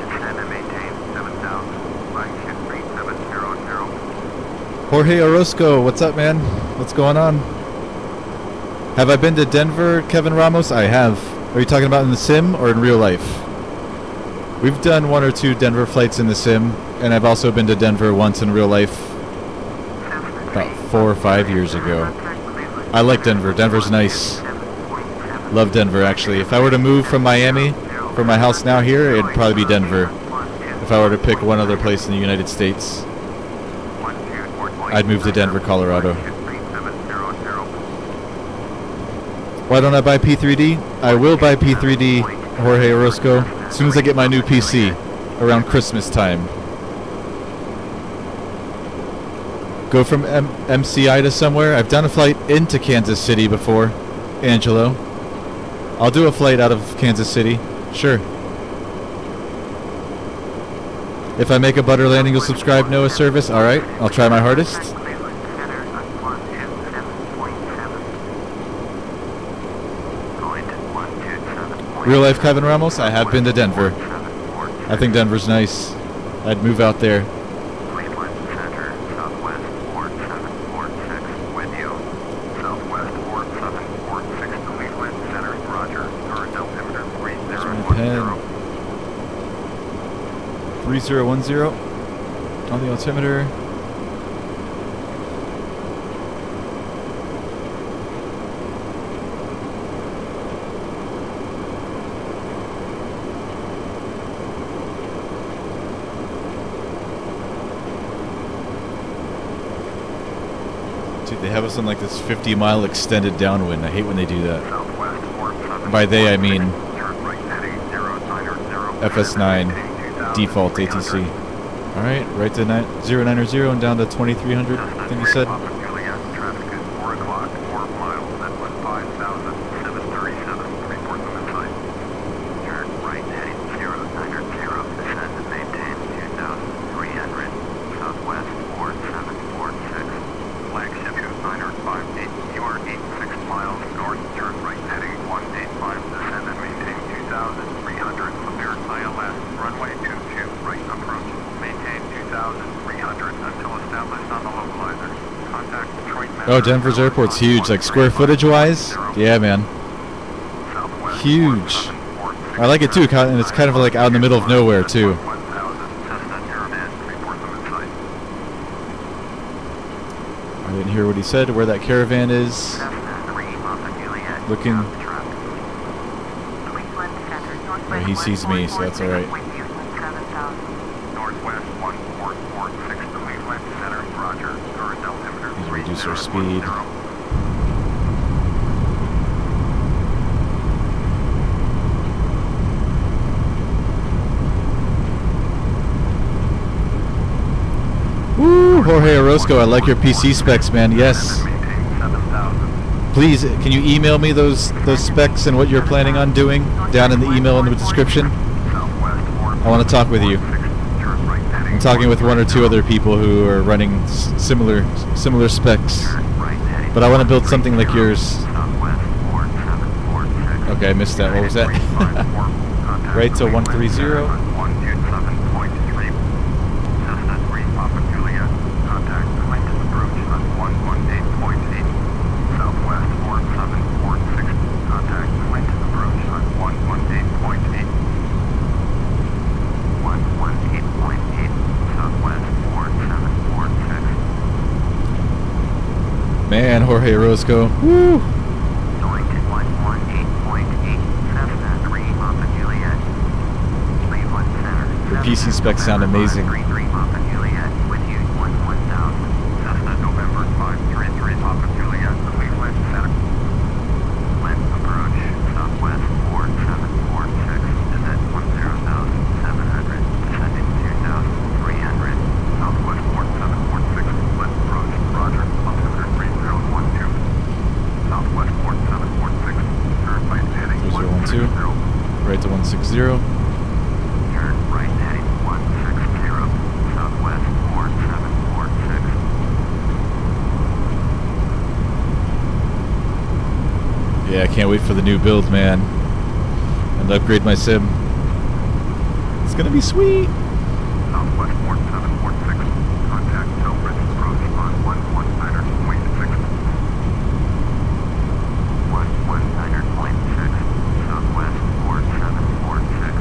Speaker 2: Descend and maintain 7000. Flagship 3700.
Speaker 1: Jorge Orozco, what's up, man? What's going on? Have I been to Denver, Kevin Ramos? I have. Are you talking about in the sim or in real life? We've done 1 or 2 Denver flights in the sim, and I've also been to Denver once in real life about 4 or 5 years ago. I like Denver. Denver's nice. Love Denver, actually. If I were to move from Miami, from my house now here, it'd probably be Denver. If I were to pick one other place in the United States, I'd move to Denver, Colorado. Why don't I buy P3D? I will buy P3D, Jorge Orozco, as soon as I get my new PC, around Christmas time. Go from MCI to somewhere. I've done a flight into Kansas City before, Angelo. I'll do a flight out of Kansas City, sure. If I make a butter landing, you'll subscribe, Noah Service? Alright, I'll try my hardest. Real life Kevin Ramos? I have been to Denver. I think Denver's nice. I'd move out there.
Speaker 2: Cleveland Center, Southwest 4746 with you. Southwest 4746 Cleveland Center, roger. Current altimeter 3010.
Speaker 1: 3010 on the altimeter. Dude, they have us on like this 50-mile extended downwind. I hate when they do that. By they, I mean FS9 default ATC. Alright, right to 090 and down to 2300, I think you said.
Speaker 2: Traffic is 4 o'clock, 4 miles, that was 5,737, report from inside. Turn right heading 090, descend and maintain 2,300, Southwest 4746. Flagship 958, you are 86 miles
Speaker 1: Oh, Denver's airport's huge, like square footage wise. Yeah, man. Huge. I like it too, and it's kind of like out in the middle of nowhere too. I didn't hear what he said, where that caravan is. Looking. Oh, he sees me, so that's alright. Let's reduce our speed. Woo, Jorge Orozco, I like your PC specs, man. Yes. Please, can you email me those specs and what you're planning on doing down in the email in the description? I want to talk with you. I'm talking with one or two other people who are running similar specs, but I want to build something like yours. Okay, I missed that. What was that? Right to 130. Man, Jorge Orozco. Woo! The PC specs sound amazing. Right to 160.
Speaker 2: Turn right heading 160, southwest 4746.
Speaker 1: Yeah, I can't wait for the new build, man. And upgrade my sim. It's gonna be sweet.
Speaker 2: Southwest 4746. Contact Tilbridge approach on 119.6. 119.6. Southwest 4746.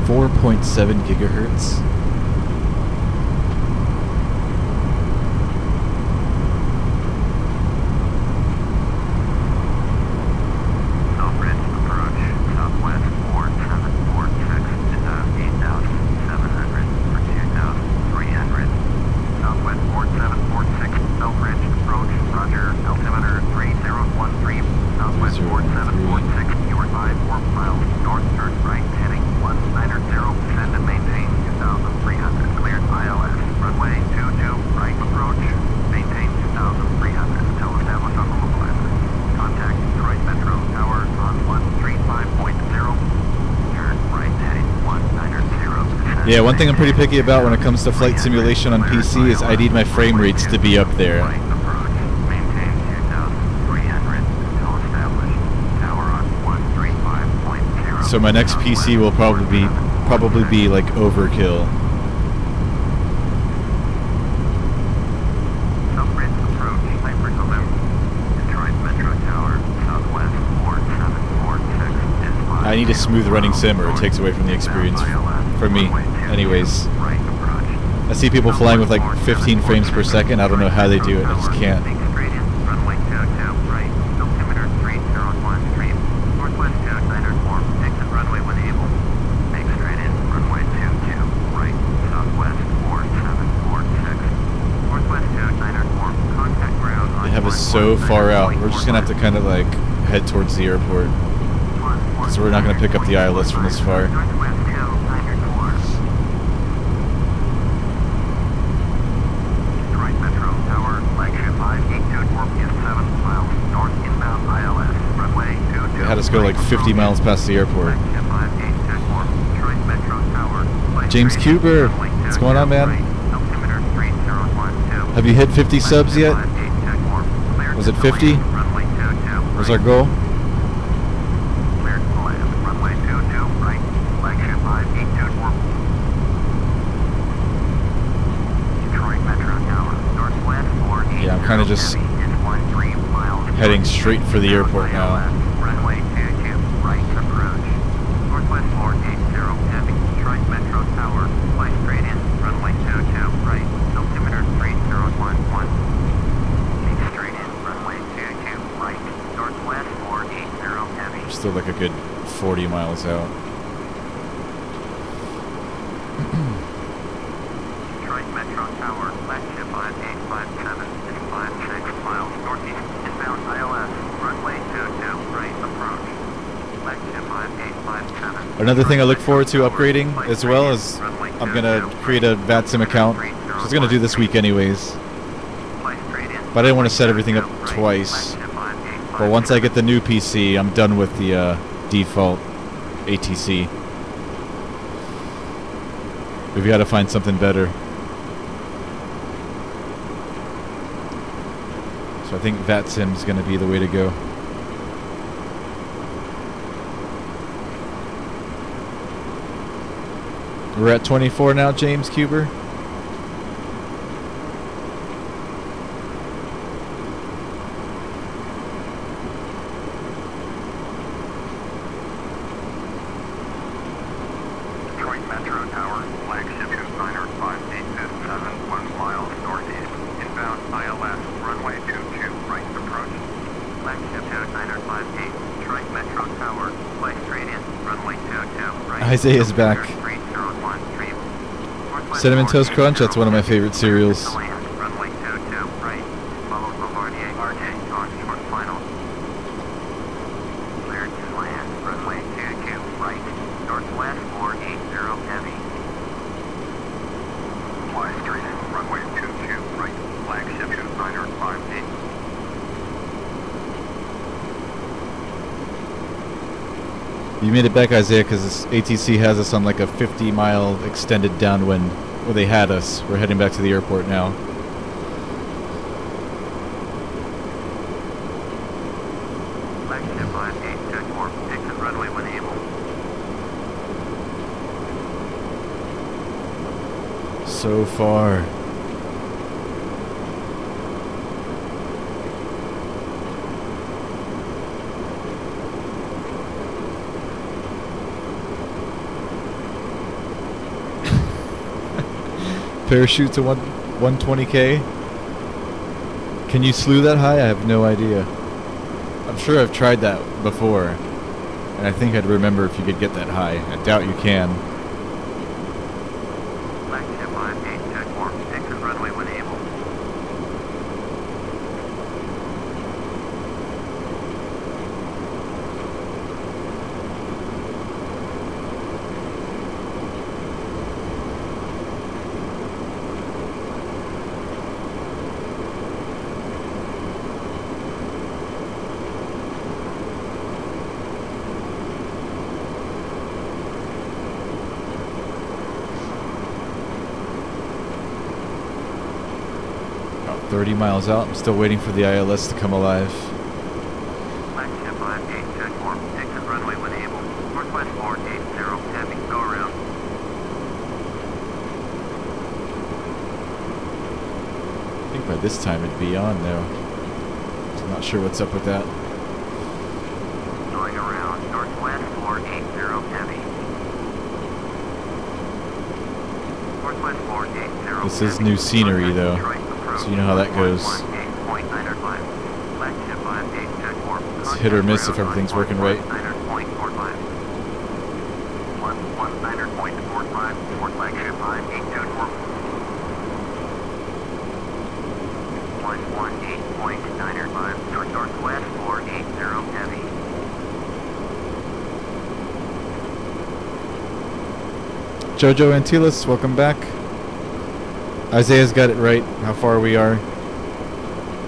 Speaker 1: 4.7 gigahertz. Yeah, one thing I'm pretty picky about when it comes to flight simulation on PC is I need my frame rates to be up there. So my next PC will probably be like overkill. I need a smooth running sim or it takes away from the experience for me. Anyways, I see people flying with like 15 frames per second. I don't know how they do it. I just can't. They have us so far out. We're just gonna have to kind of like head towards the airport. So we're not going to pick up the ILS from this far. They had us go like 50 miles past the airport. James Cuber, what's going on, man? Have you hit 50 subs yet? Was it 50? Was our goal? kind of just heading straight for the airport now.
Speaker 3: Runway 22, right approach. Northwest 480 heavy. Detroit Metro Tower. Fly straight in. Runway 22, right. Altimeter 3011. Take straight in. Runway 22, right. Northwest 480 heavy.
Speaker 1: Still like a good 40 miles out.
Speaker 3: Detroit Metro Tower. Flagship 5857. 56 miles northeast. Inbound ILS. Runway 22, right approach. Flagship 5857.
Speaker 1: Another thing I look forward to upgrading as well is I'm gonna create a VATSIM account. I was gonna do this week anyways, but I didn't want to set everything up twice. But once I get the new PC, I'm done with the default ATC. We've got to find something better. So I think VATSIM is going to be the way to go. We're at 24 now, James Cuber.
Speaker 2: Detroit Metro Tower, flagship designer 5857, 1 mile northeast. Inbound ILS, runway 22, right approach.
Speaker 3: Flagship 2958, Detroit Metro Tower, fly straight in, runway 22, right.
Speaker 1: Isaiah's back.
Speaker 3: 3013.
Speaker 1: Cinnamon Toast Crunch, that's one of my favorite cereals.
Speaker 3: Runway 22, right. Follow Bombardier RJ on short final. Cleared to land, runway 22, right. Northwest 480 heavy.
Speaker 2: Fly straight in, runway 22, right. Flagship designer 58.
Speaker 1: You made it back, Isaiah, because this ATC has us on like a 50-mile extended downwind. Well, they had us. We're heading back to the airport now.
Speaker 3: Flagship 5824, exit runway when able.
Speaker 1: So far. Parachute to 120K? Can you slew that high? I have no idea. I'm sure I've tried that before, and I think I'd remember if you could get that high. I doubt you can.
Speaker 3: Flagship 5824, exit runway when able.
Speaker 1: About 30 miles out. I'm still waiting for the ILS to come alive.
Speaker 3: Flagship 5824, exit runway when able. Northwest 480 heavy, go around.
Speaker 1: I think by this time it'd be on though. I'm not sure what's up with that.
Speaker 3: Going around, Northwest 480 heavy. Northwest 480
Speaker 1: This is
Speaker 3: heavy.
Speaker 1: new scenery,
Speaker 3: Contact
Speaker 1: though,
Speaker 3: Detroit approach.
Speaker 1: so you know how that goes.
Speaker 3: 18.905. Flagship 5824.
Speaker 1: It's hit or miss if everything's working right.
Speaker 3: 9.45.
Speaker 2: 119.45 for flagship 5824.
Speaker 3: 118.905. Northwest 480 heavy.
Speaker 1: Jojo Antilas, welcome back. Isaiah's got it right, how far we are.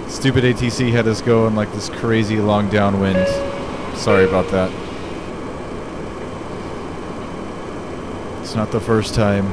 Speaker 1: Stupid ATC had us go on like this crazy long downwind. Sorry about that. It's not the first time.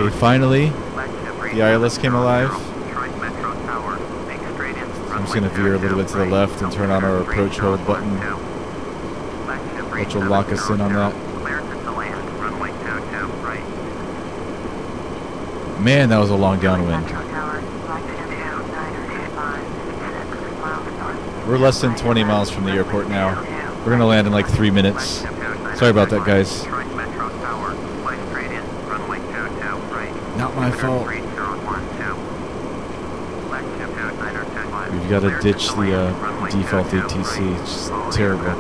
Speaker 1: Okay, finally, the ILS came alive. I'm just going to veer a little bit to the left and turn on our approach hold button, which will lock us in on that. Man, that was a long downwind. We're less than 20 miles from the airport now. We're going to land in like 3 minutes. Sorry about that, guys. Not my fault. We've got to ditch the default ATC. It's just terrible.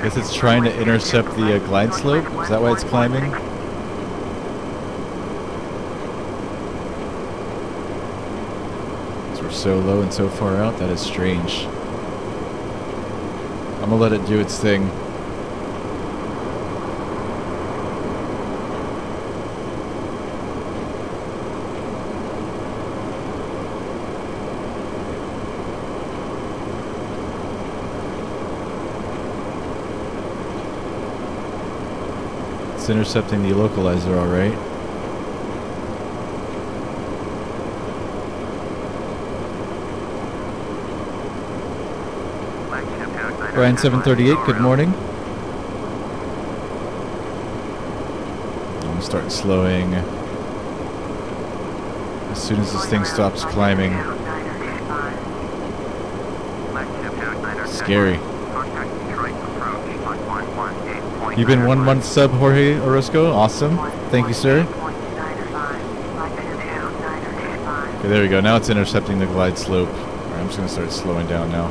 Speaker 1: Guess it's trying to intercept the glide slope. Is that why it's climbing? Because we're so low and so far out. That is strange. I'm gonna let it do its thing. Intercepting the localizer, all right. Brian 738, good morning. I'm gonna start slowing as soon as this thing stops climbing. Scary. You've been 1 month sub, Jorge Orozco. Awesome. Thank you, sir. Okay, there we go. Now it's intercepting the glide slope. All right, I'm just going to start slowing down now.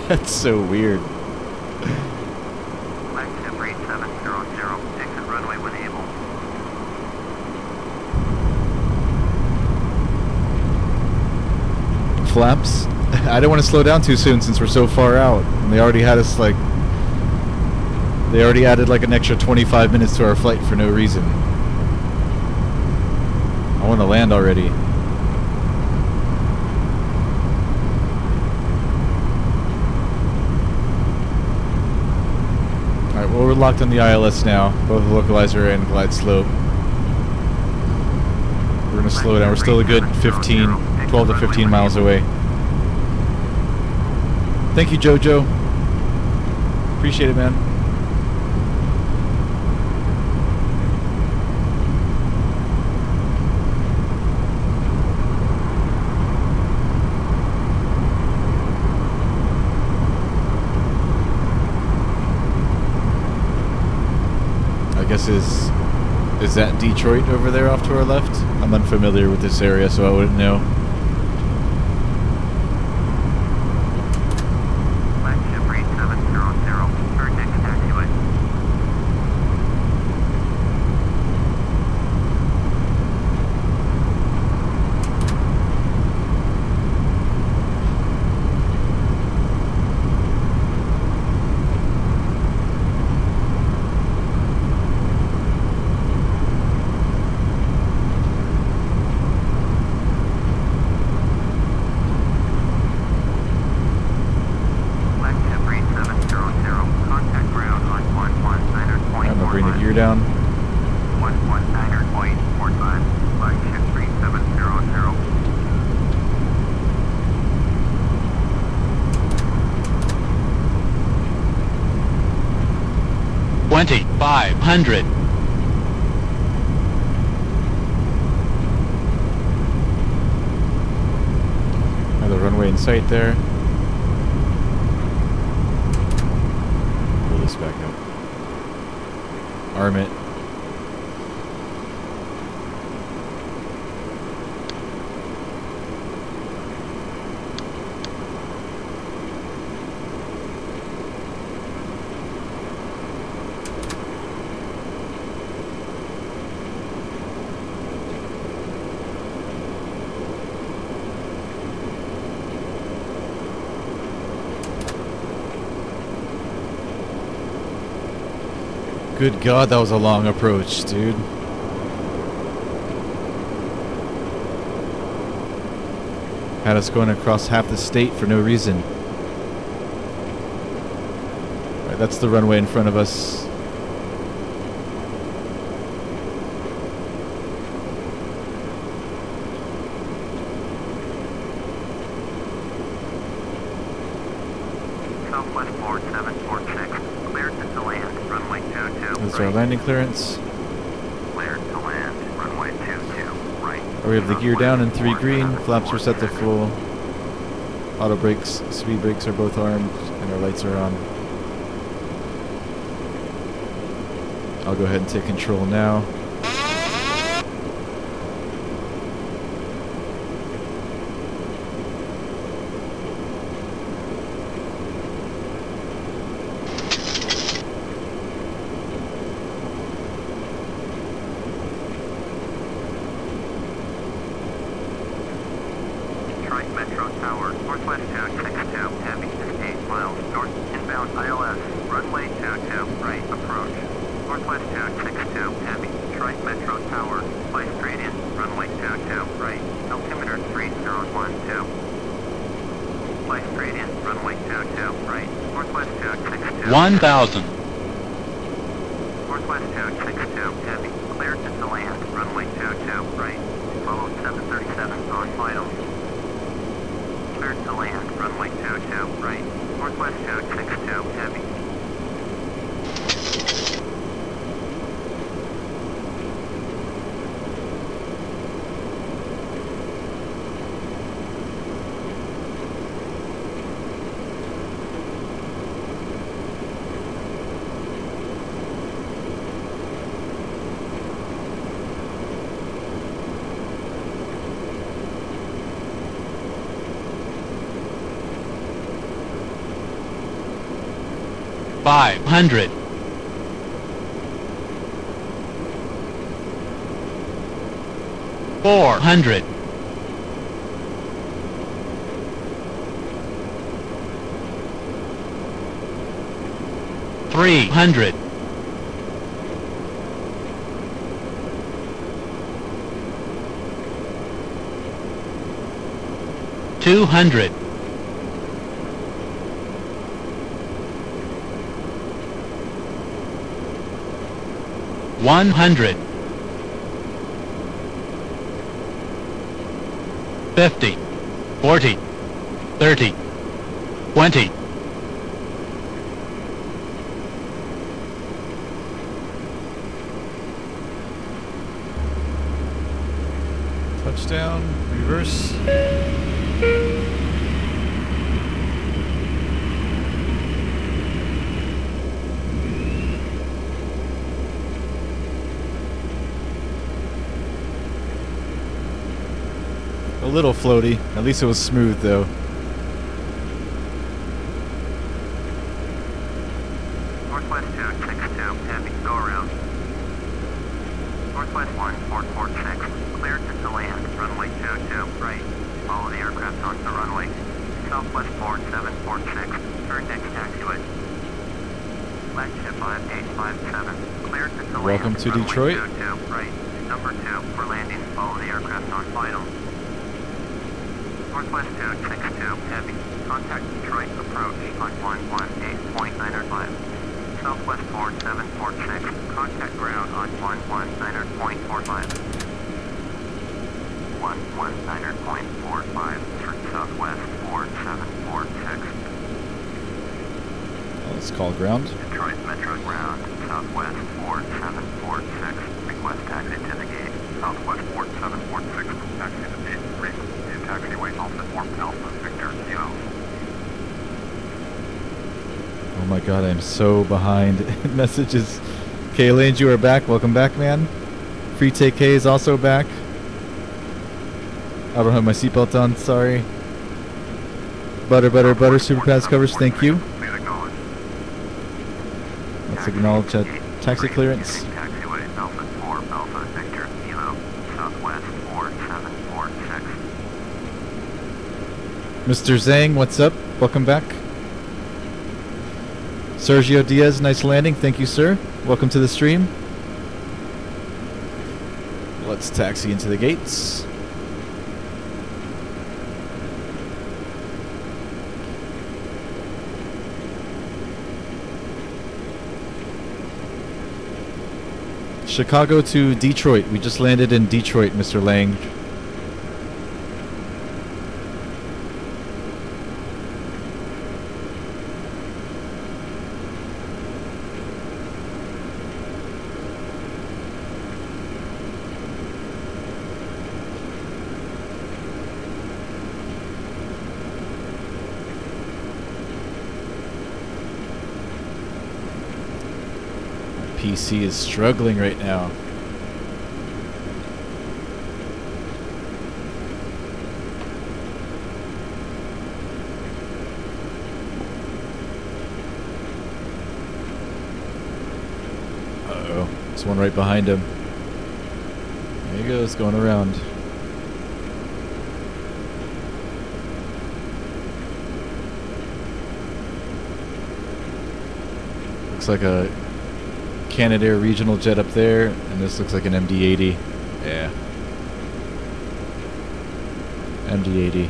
Speaker 1: That's so weird. Flaps. I don't want to slow down too soon since we're so far out. And they already had us like... They already added like an extra 25 minutes to our flight for no reason. I want to land already. Alright, well we're locked on the ILS now. Both the localizer and glide slope. We're going to slow down. We're still a good 12 to 15 miles away. Thank you, Jojo. Appreciate it, man. I guess is that Detroit over there off to our left? I'm unfamiliar with this area, so I wouldn't know. Down.
Speaker 2: 119.45, flagship 3700.
Speaker 5: 2,500.
Speaker 1: Another runway in sight there. Pull this back up. Arm it. Good God, that was a long approach, dude. Had us going across half the state for no reason. Alright, that's the runway in front of us.
Speaker 2: Southwest 4746, cleared to land, runway 22.
Speaker 1: That's our landing clearance.
Speaker 2: Cleared to land, runway 22, right.
Speaker 1: We have the gear down in 3 green, flaps are set to full. Auto brakes, speed brakes are both armed, and our lights are on. I'll go ahead and take control now.
Speaker 2: Metro Tower, Northwest 262, heavy is 8 miles north, inbound ILS, runway 22, right, approach. Northwest 262, heavy, Detroit Metro Tower, fly straight in, runway 22, right, altimeter 3012. Fly straight in, runway 22, right, Northwest 262.
Speaker 5: 1,000.
Speaker 2: Northwest 262, heavy, cleared to land, runway 22, right, follow 737 on final. Cleared to land, runway 22, right, Northwest 262, heavy.
Speaker 5: Five hundred. $400. $300. $200. $100. $50. $40. $30. $20.
Speaker 1: Touchdown, reverse. A little floaty. At least it was smooth though.
Speaker 2: Northwest 262, heavy, go around. Northwest 1446, cleared to land, runway 22, right. Follow the aircraft onto the runway. Southwest 4746, turn next taxiway. Flagship 5857, cleared to land.
Speaker 1: Welcome to
Speaker 2: runway
Speaker 1: Detroit.
Speaker 2: 22, right. Number 2, for landing, follow the aircraft on final. Northwest 262, heavy. Contact Detroit approach on 118.905. Southwest 4746, contact ground on 119.45. 119.45, turn southwest 4746.
Speaker 1: Let's call ground.
Speaker 2: Detroit Metro ground, southwest
Speaker 1: God, I'm so behind. Messages. K Lanes, you are back. Welcome back, man. Free Take K is also back. I don't have my seatbelt on, sorry. Butter, Super Pass covers, thank you.
Speaker 2: Please acknowledge.
Speaker 1: Let's acknowledge that taxi clearance.
Speaker 2: Taxiway Alpha 4 Alpha Victor Kilo Southwest 4746.
Speaker 1: Mr. Zhang, what's up? Welcome back. Sergio Diaz, nice landing. Thank you, sir. Welcome to the stream. Let's taxi into the gates. Chicago to Detroit. We just landed in Detroit, Mr. Lang. PC is struggling right now. Uh-oh. There's one right behind him. There he goes, going around. Looks like a Canadair regional jet up there, and this looks like an MD-80. Yeah. MD-80.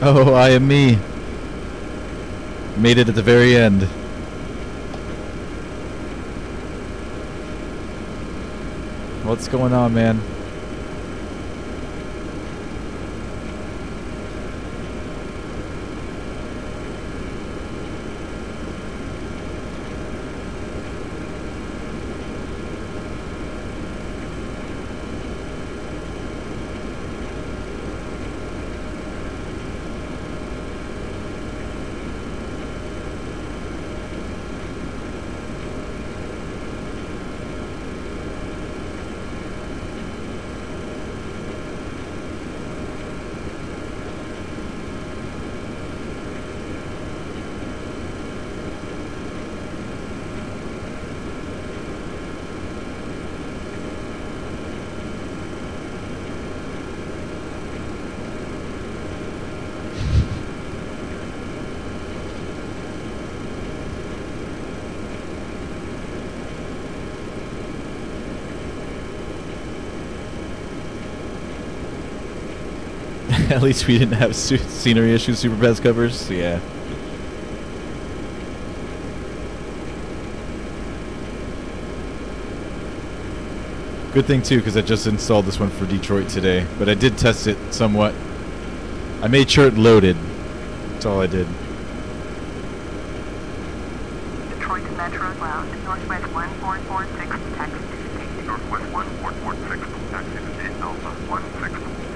Speaker 1: Oh, I am me. Made it at the very end. What's going on, man? At least we didn't have scenery issues, super pass covers. Yeah. Good thing too, because I just installed this one for Detroit today, but I did test it somewhat. I made sure it loaded. That's all I did.
Speaker 3: Detroit Metro Lounge, Northwest 1446, taxi to state.
Speaker 2: Northwest 1446, taxi to gate Alpha 16,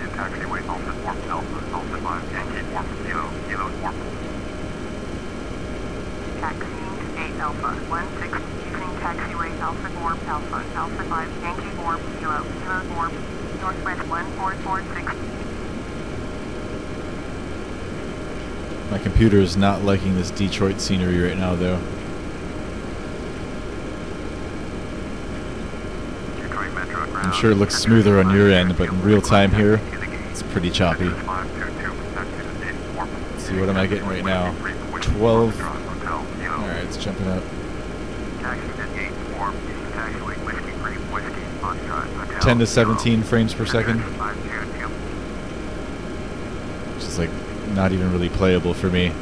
Speaker 2: in taxiway Alpha 4 Alpha, Alpha 5, Yankee 4, Kilo 4.
Speaker 3: Taxiing to gate Alpha 16, using taxiway Alpha 4 Alpha, Alpha 5, Yankee 4, Kilo 4, Northwest 1446.
Speaker 1: My computer is not liking this Detroit scenery right now, though.
Speaker 2: Detroit Metro ground.
Speaker 1: I'm sure it looks smoother on your end, but in real time here, it's pretty choppy. Let's see, what am I getting right now? 12. Alright, it's jumping up. 10 to 17 frames per second. Which is like not even really playable for me.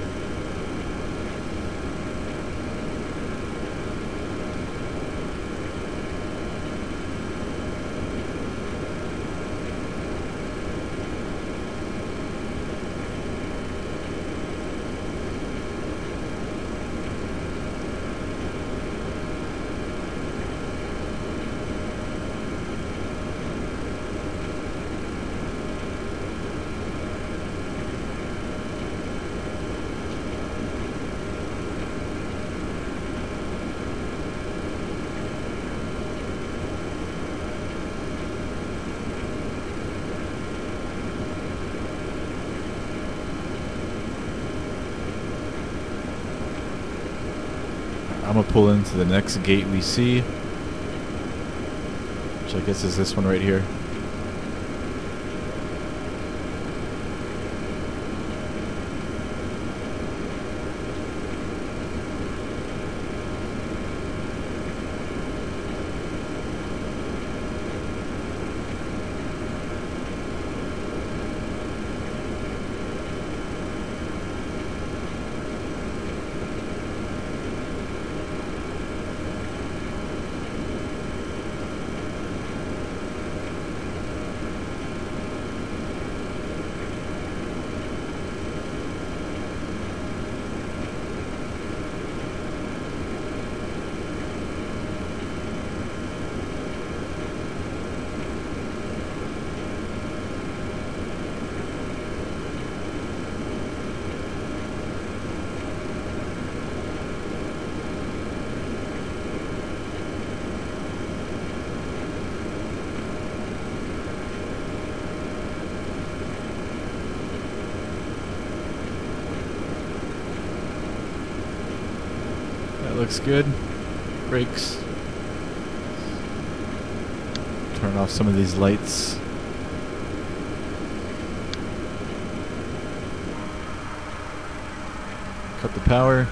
Speaker 1: I'm gonna pull into the next gate we see, which I guess is this one right here. Looks good. Brakes. Turn off some of these lights. Cut the power.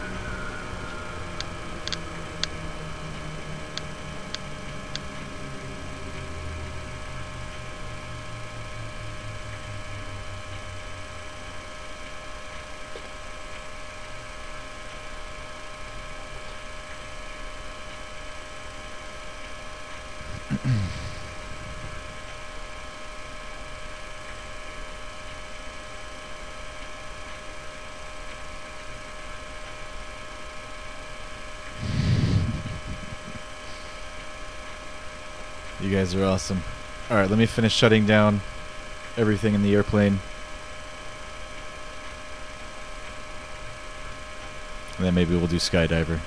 Speaker 1: You guys are awesome. Alright, let me finish shutting down everything in the airplane. And then maybe we'll do skydiver.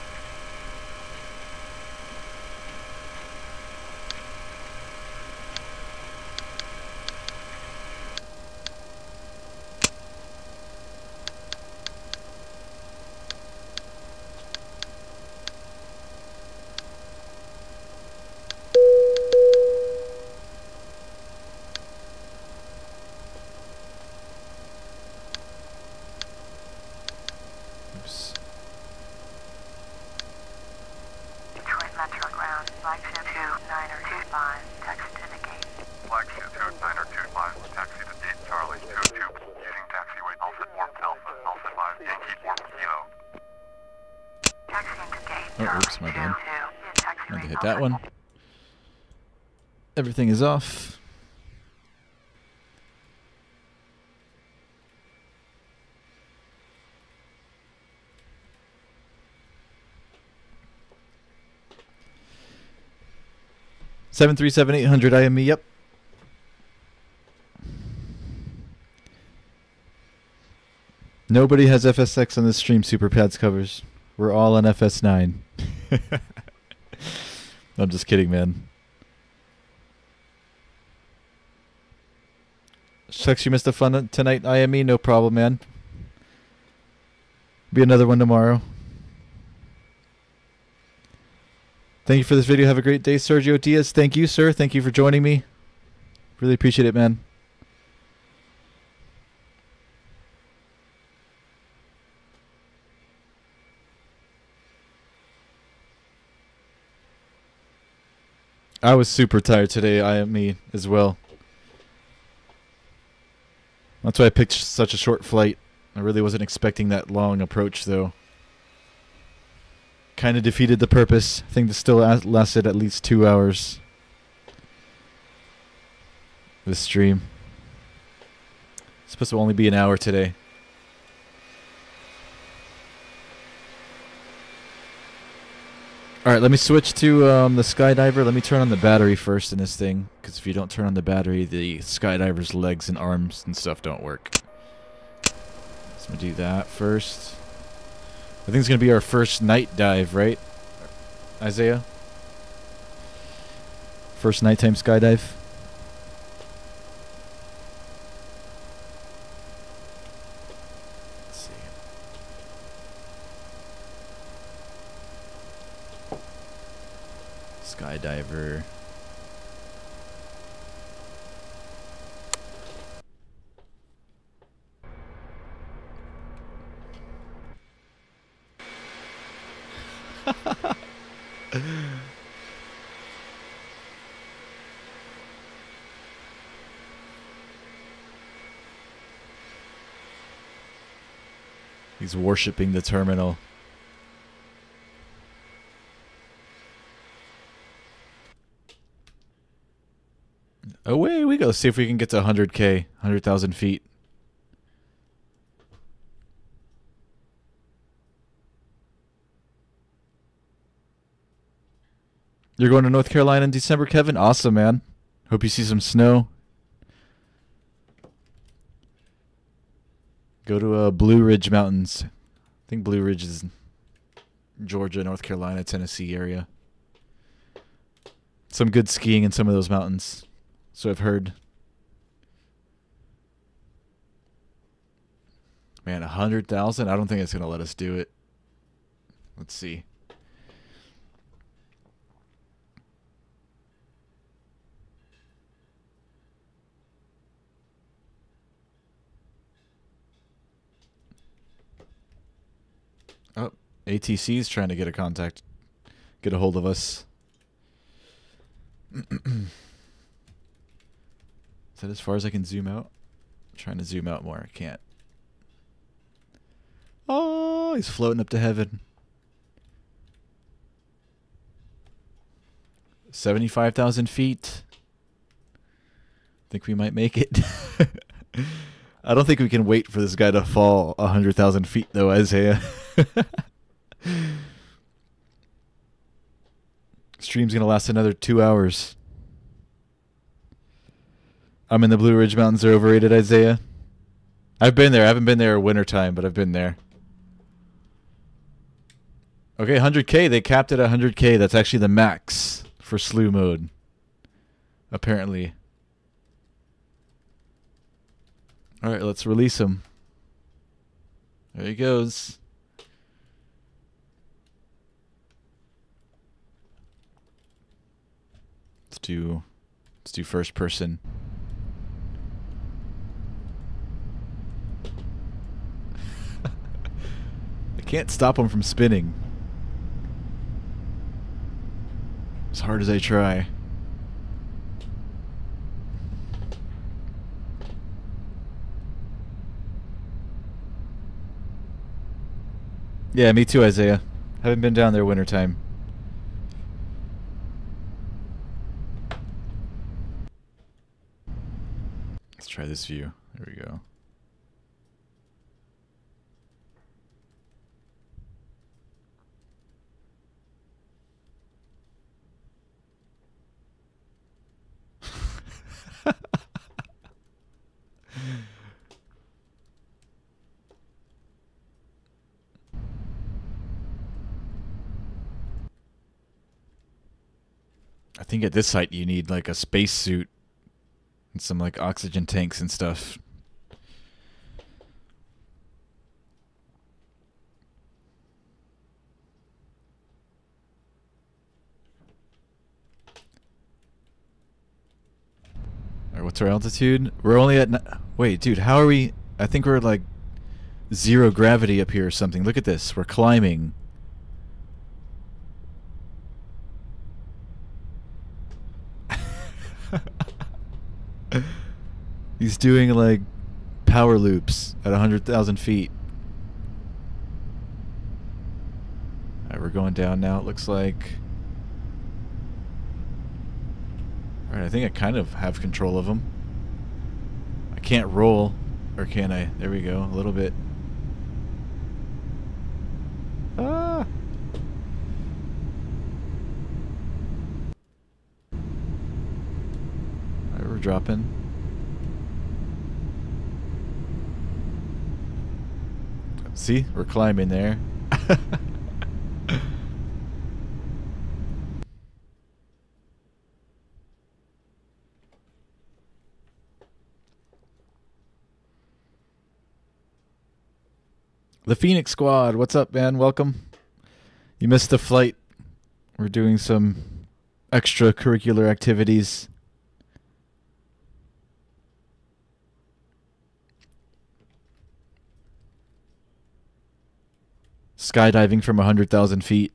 Speaker 1: Oh, oops, my bad. I had to hit that one. Everything is off. Seven 800 IME, yep. Nobody has FSX on this stream, Super Pads covers. We're all on FS9. I'm just kidding, man. Shucks, you missed the fun tonight, IME. No problem, man. Be another one tomorrow. Thank you for this video. Have a great day, Sergio Diaz. Thank you, sir. Thank you for joining me. Really appreciate it, man. I was super tired today, IME as well. That's why I picked such a short flight. I really wasn't expecting that long approach, though. Kind of defeated the purpose. I think this still lasted at least 2 hours. This stream. It's supposed to only be an hour today. Alright, let me switch to the skydiver. Let me turn on the battery first in this thing, because if you don't turn on the battery, the skydiver's legs and arms and stuff don't work. So I'm going to do that first. I think it's going to be our first night dive, right, Isaiah? First nighttime skydive. skydiver. He's worshipping the terminal. Away we go. See if we can get to 100K, 100,000 feet. You're going to North Carolina in December, Kevin? Awesome, man. Hope you see some snow. Go to Blue Ridge Mountains. I think Blue Ridge is Georgia, North Carolina, Tennessee area. Some good skiing in some of those mountains. So I've heard. Man, 100,000? I don't think it's going to let us do it. Let's see. Oh, ATC is trying to get a hold of us. Is that as far as I can zoom out? I'm trying to zoom out more. I can't. Oh, he's floating up to heaven. 75,000 feet. Think we might make it. I don't think we can wait for this guy to fall 100,000 feet, though, Isaiah. Stream's gonna last another 2 hours. I'm in the Blue Ridge Mountains. Are overrated, Isaiah. I've been there. I haven't been there wintertime, but I've been there. Okay, 100K. They capped it at 100K. That's actually the max for slew mode. Apparently. All right, let's release him. There he goes. Let's do first person. I can't stop him from spinning. As hard as I try. Yeah, me too, Isaiah. Haven't been down there wintertime. Let's try this view. There we go. I think at this site you need like a space suit and some like oxygen tanks and stuff. Alright, what's our altitude? We're only at... Wait, dude, how are we... I think we're like 0 gravity up here or something. Look at this. We're climbing. He's doing like power loops at 100,000 feet. Alright, we're going down now, it looks like. Alright, I think I kind of have control of him. I can't roll, or can I? There we go, a little bit. Ah! Alright, we're dropping. See? We're climbing there. The Phoenix Squad, what's up, man? Welcome. You missed the flight. We're doing some extracurricular activities. Skydiving from 100,000 feet.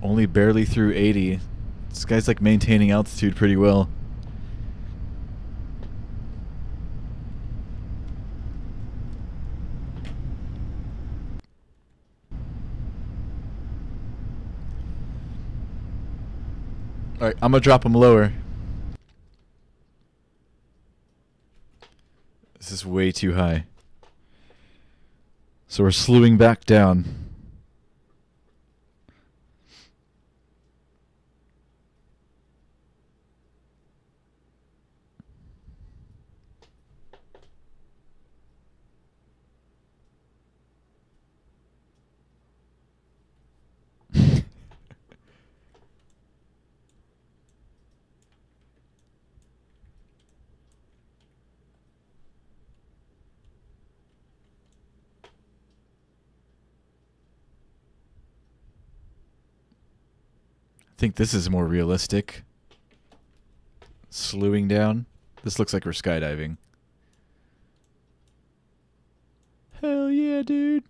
Speaker 1: Only barely through 80. This guy's like maintaining altitude pretty well. Alright, I'm gonna drop him lower. This is way too high. So we're slewing back down. I think this is more realistic. Slewing down. This looks like we're skydiving. Hell yeah, dude.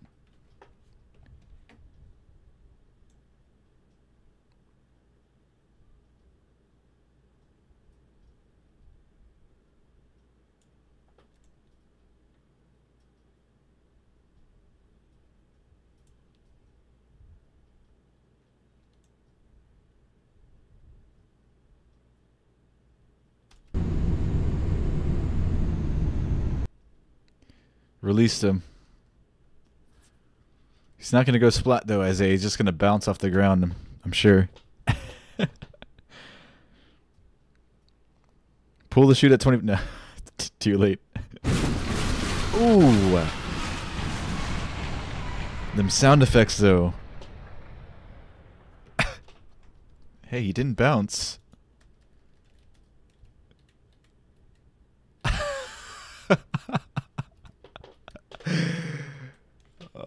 Speaker 1: Released him. He's not going to go splat though, Isaiah. He's just going to bounce off the ground, I'm sure. Pull the chute at 20... No, too late. Ooh. Them sound effects though. Hey, he didn't bounce.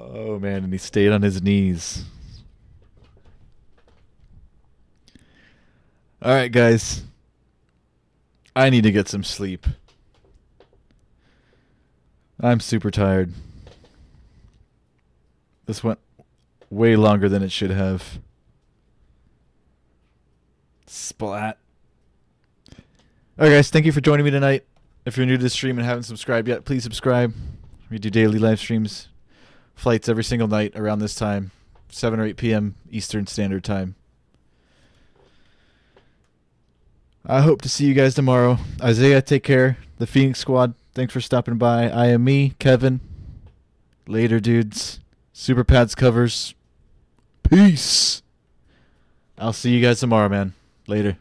Speaker 1: Oh man, and he stayed on his knees. Alright guys, I need to get some sleep. I'm super tired. This went way longer than it should have. Splat. Alright guys, thank you for joining me tonight. If you're new to the stream and haven't subscribed yet, please subscribe. We do daily live streams. Flights every single night around this time. 7 or 8 p.m. Eastern Standard Time. I hope to see you guys tomorrow. Isaiah, take care. The Phoenix Squad, thanks for stopping by. I am me, Kevin. Later, dudes. Super Pads covers. Peace. I'll see you guys tomorrow, man. Later.